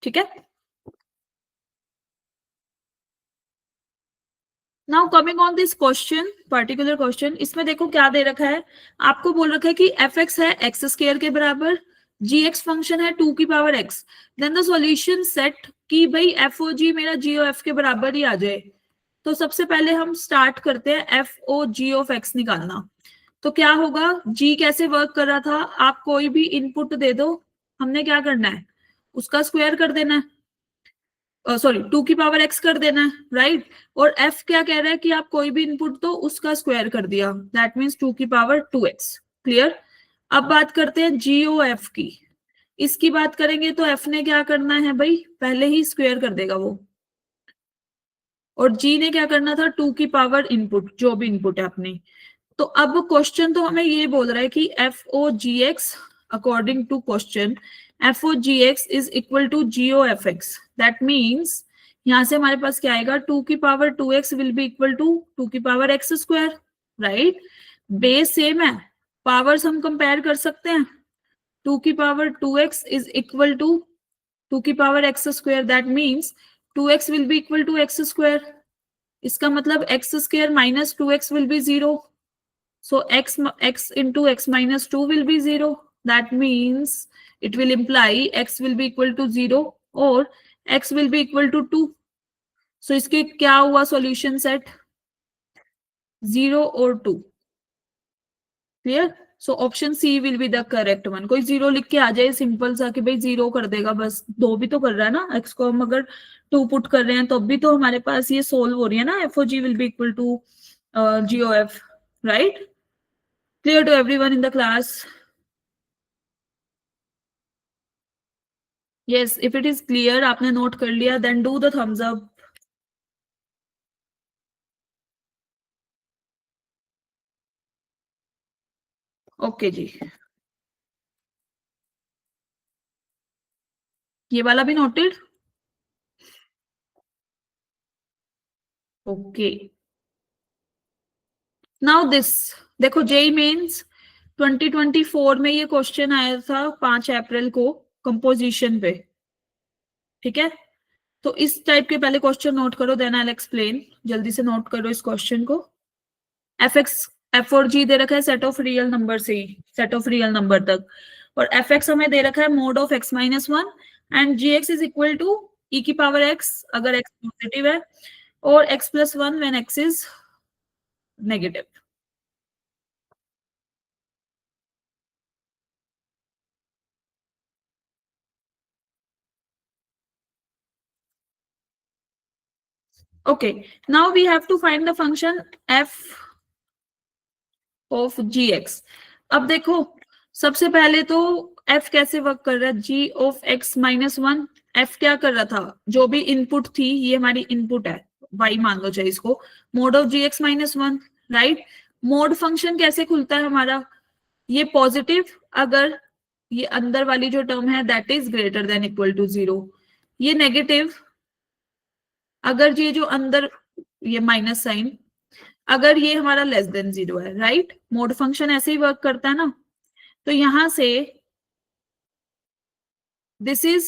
B: ठीक है? Now coming on this question, particular question, इसमें देखो क्या दे रखा है, आपको बोल रखा है कि एफ एक्स है एक्स स्क्र के बराबर, जी एक्स फंक्शन है 2 की power x, then the solution set कि भाई एफ ओ जी मेरा जी ओ एफ के बराबर ही आ जाए। तो सबसे पहले हम स्टार्ट करते हैं F O G of x निकालना। तो क्या होगा, जी कैसे वर्क कर रहा था, आप कोई भी इनपुट दे दो, हमने क्या करना है, उसका स्क्वायर कर देना है, सॉरी 2 की पावर एक्स कर देना है, राइट। और एफ क्या कह रहा है कि आप कोई भी इनपुट दो उसका स्क्वायर कर दिया, दैट मीन्स 2 की पावर 2x। क्लियर। अब बात करते हैं जीओ एफ की। इसकी बात करेंगे तो एफ ने क्या करना है भाई, पहले ही स्क्वायर कर देगा वो, और जी ने क्या करना था, 2 की पावर इनपुट, जो भी इनपुट है अपनी। तो अब क्वेश्चन तो हमें ये बोल रहा है कि F O ji x, according to question, F O ji x is equal to G O F x. That means यहां से हमारे पास क्या आएगा, 2 की power 2x will be equal to 2 की power x square, right. Base same है, powers हम कंपेयर कर सकते हैं, 2 की power 2x is equal to 2 की power x square, that means 2x will be equal to x square. इसका मतलब x square minus 2x will be 0. So x into x minus 2 will be 0. That means it will imply x will be equal to 0 or x will be equal to 2. So इसके क्या हुआ solution set, 0 और 2. Clear? So option C will be the correct one. कोई 0 लिख के आ जाए simple सा कि भाई 0 कर देगा, बस 2 भी तो कर रहा है ना, x को हम अगर 2 पुट कर रहे हैं तो भी तो हमारे पास ये सोल्व हो रही है ना, F O G will be equal to G O F, right. Clear to everyone in the class? Yes, if it is clear, आपने नोट कर लिया, then do the thumbs up. Okay जी, ये वाला भी नोटेड। ओके, नाउ दिस, देखो JEE Mains 2024 में ये क्वेश्चन आया था 5 अप्रैल को कंपोजिशन पे, ठीक है। तो इस टाइप के पहले क्वेश्चन नोट करो, देन आई विल एक्सप्लेन। जल्दी से नोट करो इस क्वेश्चन को। एफ एक्स, एफ और जी दे रखा है सेट ऑफ रियल नंबर से ही सेट ऑफ रियल नंबर तक, और एफ एक्स हमें दे रखा है mod of x minus one, and g x is equal to e की पावर एक्स अगर एक्स पॉजिटिव है, और x plus one when x is negative. Okay, now we have to find the function f of ji x. अब देखो, सबसे पहले तो F कैसे वर्क कर रहा है, g of x minus one. F क्या कर रहा था, जो भी इनपुट थी, ये हमारी इनपुट है, वाई मान लो चाहिए इसको, mod of ji x minus one, right. Mod function कैसे खुलता है हमारा, ये पॉजिटिव अगर ये अंदर वाली जो टर्म है that is greater than equal to zero, ये नेगेटिव अगर ये जो अंदर ये माइनस साइन अगर ये हमारा लेस देन जीरो है, राइट। मोड फंक्शन ऐसे ही वर्क करता है ना। तो यहां से this is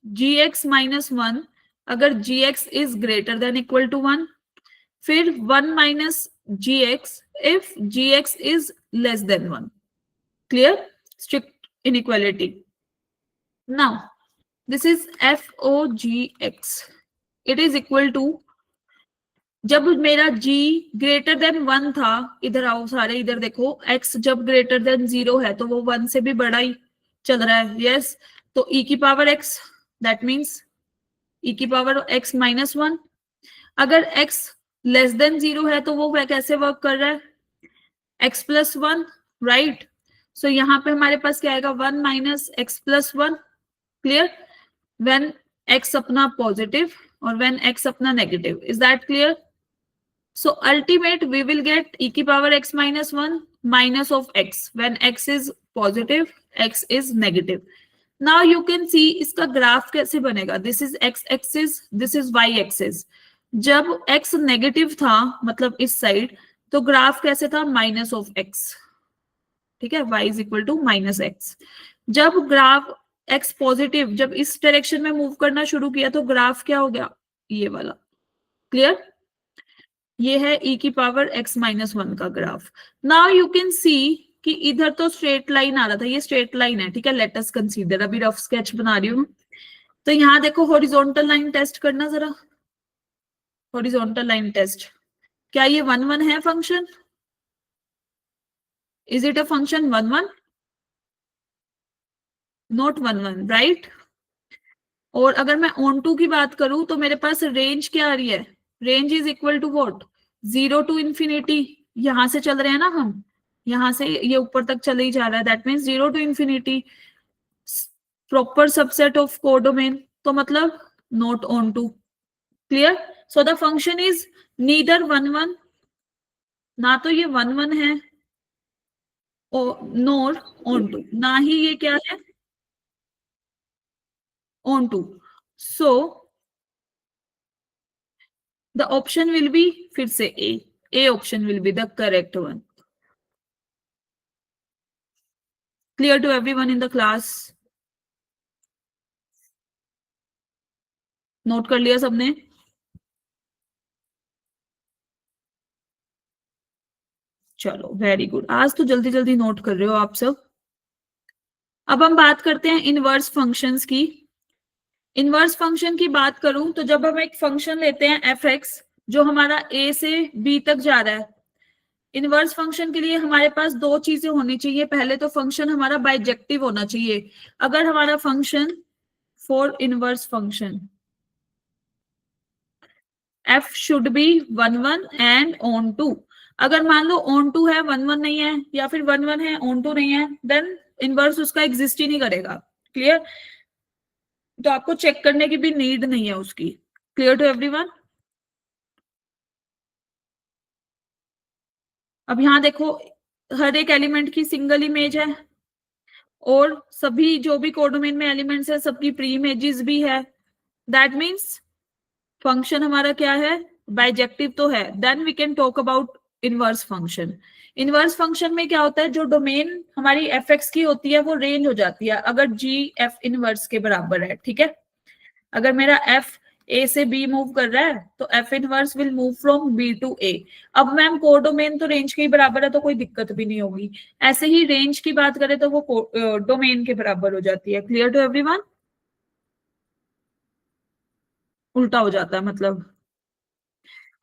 B: g x minus one अगर g x is greater than equal to one, फिर one minus g x if g x is less than one. Clear, strict inequality. Now this is f O ji x, it is equal to, जब मेरा g greater than one था, इधर आओ सारे, इधर देखो, x जब ग्रेटर देन जीरो है तो वो वन से भी बड़ा ही चल रहा है, यस। तो e की पावर x, दैट मीन्स e की पावर x माइनस वन। अगर x लेस देन जीरो है तो वो कैसे वर्क कर रहा है, x प्लस वन, राइट। सो यहाँ पे हमारे पास क्या आएगा, one minus x plus one. Clear, when x अपना पॉजिटिव और व्हेन x अपना negative, is that clear. So ultimate we will get e की power x minus 1 minus of x when x is positive, x is negative. Now you can see इसका graph कैसे बनेगा, this is x axis, this is y axis. जब x negative था मतलब इस side, तो graph कैसे था, माइनस ऑफ x, ठीक है, y is equal to minus x. जब ग्राफ x पॉजिटिव, जब इस डायरेक्शन में मूव करना शुरू किया तो ग्राफ क्या हो गया, ये वाला। क्लियर, ये है e की पावर x माइनस 1 का graph. Now you can see कि इधर तो स्ट्रेट लाइन आ रहा था, ये स्ट्रेट लाइन है, ठीक है. लेट अस कंसीडर, अभी रफ स्केच बना रही हूँ. तो यहाँ देखो हॉरिजॉन्टल लाइन टेस्ट करना जरा. हॉरिजॉन्टल लाइन टेस्ट, क्या ये 1 1 है function? Is it a function 1 1? Not 1 1, right. और अगर मैं ऑन टू की बात करूं तो मेरे पास रेंज क्या आ रही है? Range is equal to what? 0 to infinity. यहां से चल रहे हैं ना हम, यहां से ये ऊपर तक चले ही जा रहा है. That means 0 to infinity, proper subset of codomain. तो मतलब not onto. Clear? So the function is neither 1 1, ना तो ये 1 1 है, नोर ऑन टू, ना ही ये क्या है, onto. So the option will be, फिर से A option will be the correct one. Clear to everyone in the class? Note कर लिया सबने? चलो वेरी गुड, आज तो जल्दी जल्दी नोट कर रहे हो आप सब. अब हम बात करते हैं इनवर्स फंक्शंस की. इनवर्स फंक्शन की बात करूं तो जब हम एक फंक्शन लेते हैं एफ एक्स, जो हमारा ए से बी तक जा रहा है, इनवर्स फंक्शन के लिए हमारे पास दो चीजें होनी चाहिए. पहले तो फंक्शन हमारा बाइजेक्टिव होना चाहिए. अगर हमारा function for inverse function f should be 1 1 and onto. अगर मान लो ऑन टू है 1 1 नहीं है, या फिर 1 1 है ऑन टू नहीं है, देन इनवर्स उसका एग्जिस्ट ही नहीं करेगा. क्लियर? तो आपको चेक करने की भी नीड नहीं है उसकी. Clear to everyone? अब यहां देखो, हर एक एलिमेंट की सिंगल इमेज है, और सभी जो भी कोडोमेन में एलिमेंट्स है सबकी प्री इमेजेस भी है. दैट मीन्स फंक्शन हमारा क्या है? बाइजेक्टिव तो है. Then we can talk about inverse function. Inverse function में क्या होता है, जो डोमेन हमारी एफ एक्स की होती है वो रेंज हो जाती है अगर जी एफ इनवर्स के बराबर है. ठीक है? अगर मेरा एफ ए से बी मूव कर रहा है तो f inverse will move from B to A. अब मैम कोडोमेन तो रेंज के ही बराबर है, तो कोई दिक्कत भी नहीं होगी. ऐसे ही रेंज की बात करें तो वो डोमेन के बराबर हो जाती है. Clear to everyone? उल्टा हो जाता है मतलब.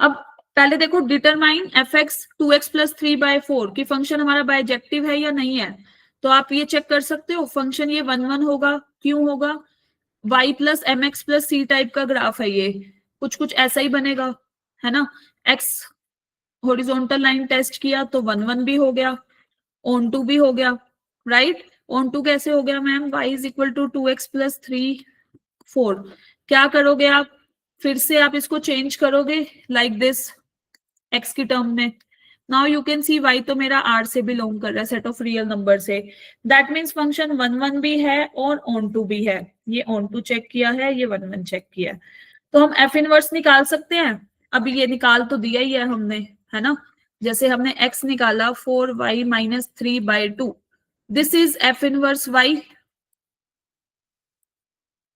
B: अब पहले देखो, determine F x 2x plus 3/4 की फंक्शन हमारा बाइजेक्टिव है या नहीं है. तो आप ये चेक कर सकते हो, फंक्शन ये 1 1 होगा. क्यों होगा? y plus M x plus सी टाइप का ग्राफ है ये, कुछ कुछ ऐसा ही बनेगा, है ना. x हॉरिजॉन्टल लाइन टेस्ट किया तो 1 1 भी हो गया, ऑन टू भी हो गया, राइट. ऑन टू कैसे हो गया ma'am? y is equal to 2x plus 3/4. क्या करोगे आप? फिर से आप इसको चेंज करोगे लाइक दिस, x की टर्म में. Now you can C y तो मेरा r से बिलोंग कर रहा है, सेट ऑफ रियल नंबर से. दैट मीन्स फंक्शन 1 1 भी है और ऑन टू भी है. ये ऑन टू चेक किया है, ये 1 1 चेक किया है. तो हम एफ इनवर्स निकाल सकते हैं. अभी ये निकाल तो दिया ही है हमने, है ना. जैसे हमने x निकाला 4y minus 3/2. This is F inverse y,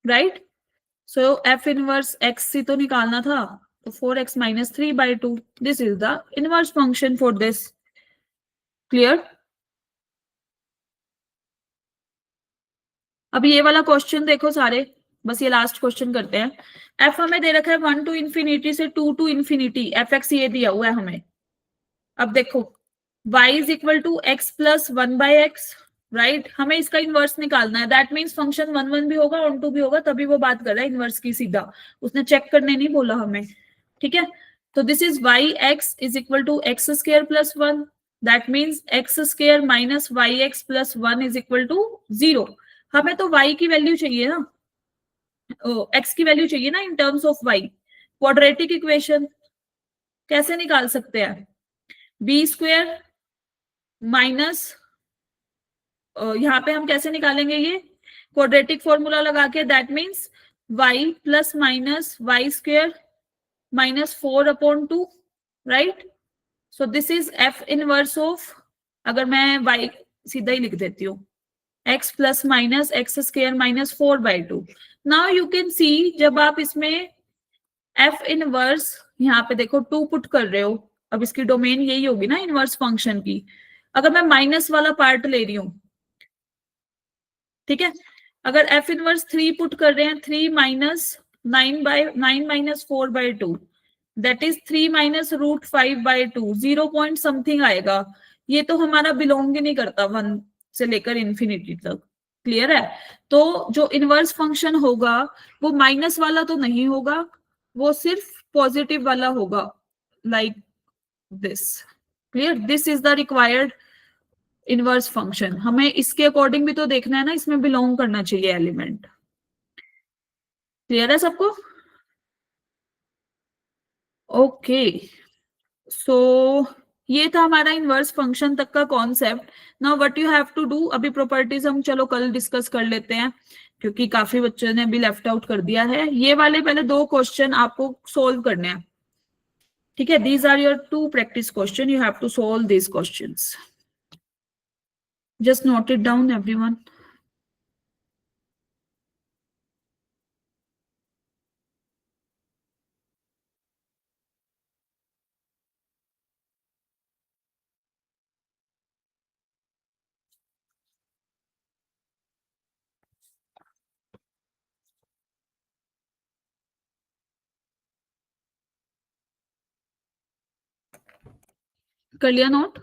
B: right. So F inverse x ही तो निकालना था. तो 4x minus 3/2, this is the inverse function for this. Clear? अब ये वाला क्वेश्चन देखो सारे, बस ये लास्ट क्वेश्चन करते हैं. एफ हमें दे रखा है 1 टू इंफिनिटी से 2 टू इंफिनिटी. एफ एक्स ये दिया हुआ है हमें. अब देखो, y is equal to x plus 1/x, right. हमें इसका इनवर्स निकालना है. दैट मीन्स फंक्शन 1 1 भी होगा, ऑन टू भी होगा, तभी वो बात कर रहा है इनवर्स की सीधा. उसने चेक करने नहीं बोला हमें. ठीक है? तो this is y x is equal to x square plus 1. That means x square minus y x plus 1 is equal to 0. हमें तो y की वैल्यू चाहिए ना, x की वैल्यू चाहिए ना इन terms of y. Quadratic equation कैसे निकाल सकते हैं? बी स्क्वेयर माइनस, यहाँ पे हम कैसे निकालेंगे ये? क्वाड्रेटिक फॉर्मूला लगा के. That means y plus minus y square minus 4/2, right. So this is F inverse of, अगर मैं y सीधा ही लिख देती हूँ, x plus minus x square minus 4/2. Now you can see, जब आप इसमें f इनवर्स यहाँ पे देखो 2 पुट कर रहे हो, अब इसकी डोमेन यही होगी ना इनवर्स फंक्शन की। अगर मैं माइनस वाला पार्ट ले रही हूँ, ठीक है, अगर एफ इनवर्स 3 पुट कर रहे हैं, 3 minus 9 minus 4/2, that is 3 minus √5/2, 0 point something आएगा। ये तो हमारा बिलोंग ही नहीं करता 1 से लेकर इन्फिनिटी तक। क्लियर है? तो जो इनवर्स फंक्शन होगा वो माइनस वाला तो नहीं होगा, वो सिर्फ पॉजिटिव वाला होगा, like this. Clear? This is the required inverse function. हमें इसके अकॉर्डिंग भी तो देखना है ना, इसमें बिलोंग करना चाहिए एलिमेंट। क्लियर है सबको? ओके, सो ये था हमारा इनवर्स फंक्शन तक का concept. Now what you have to do, अभी प्रॉपर्टीज हम चलो कल डिस्कस कर लेते हैं, क्योंकि काफी बच्चों ने भी लेफ्ट आउट कर दिया है। ये वाले पहले 2 क्वेश्चन आपको सोल्व करने हैं, ठीक है? These are your 2 practice question, you have to solve these questions. Just note it down everyone. कर लिया नोट?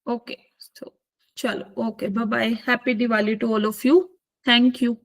B: ओके, so चलो, okay, bye bye, happy Diwali to all of you, thank you.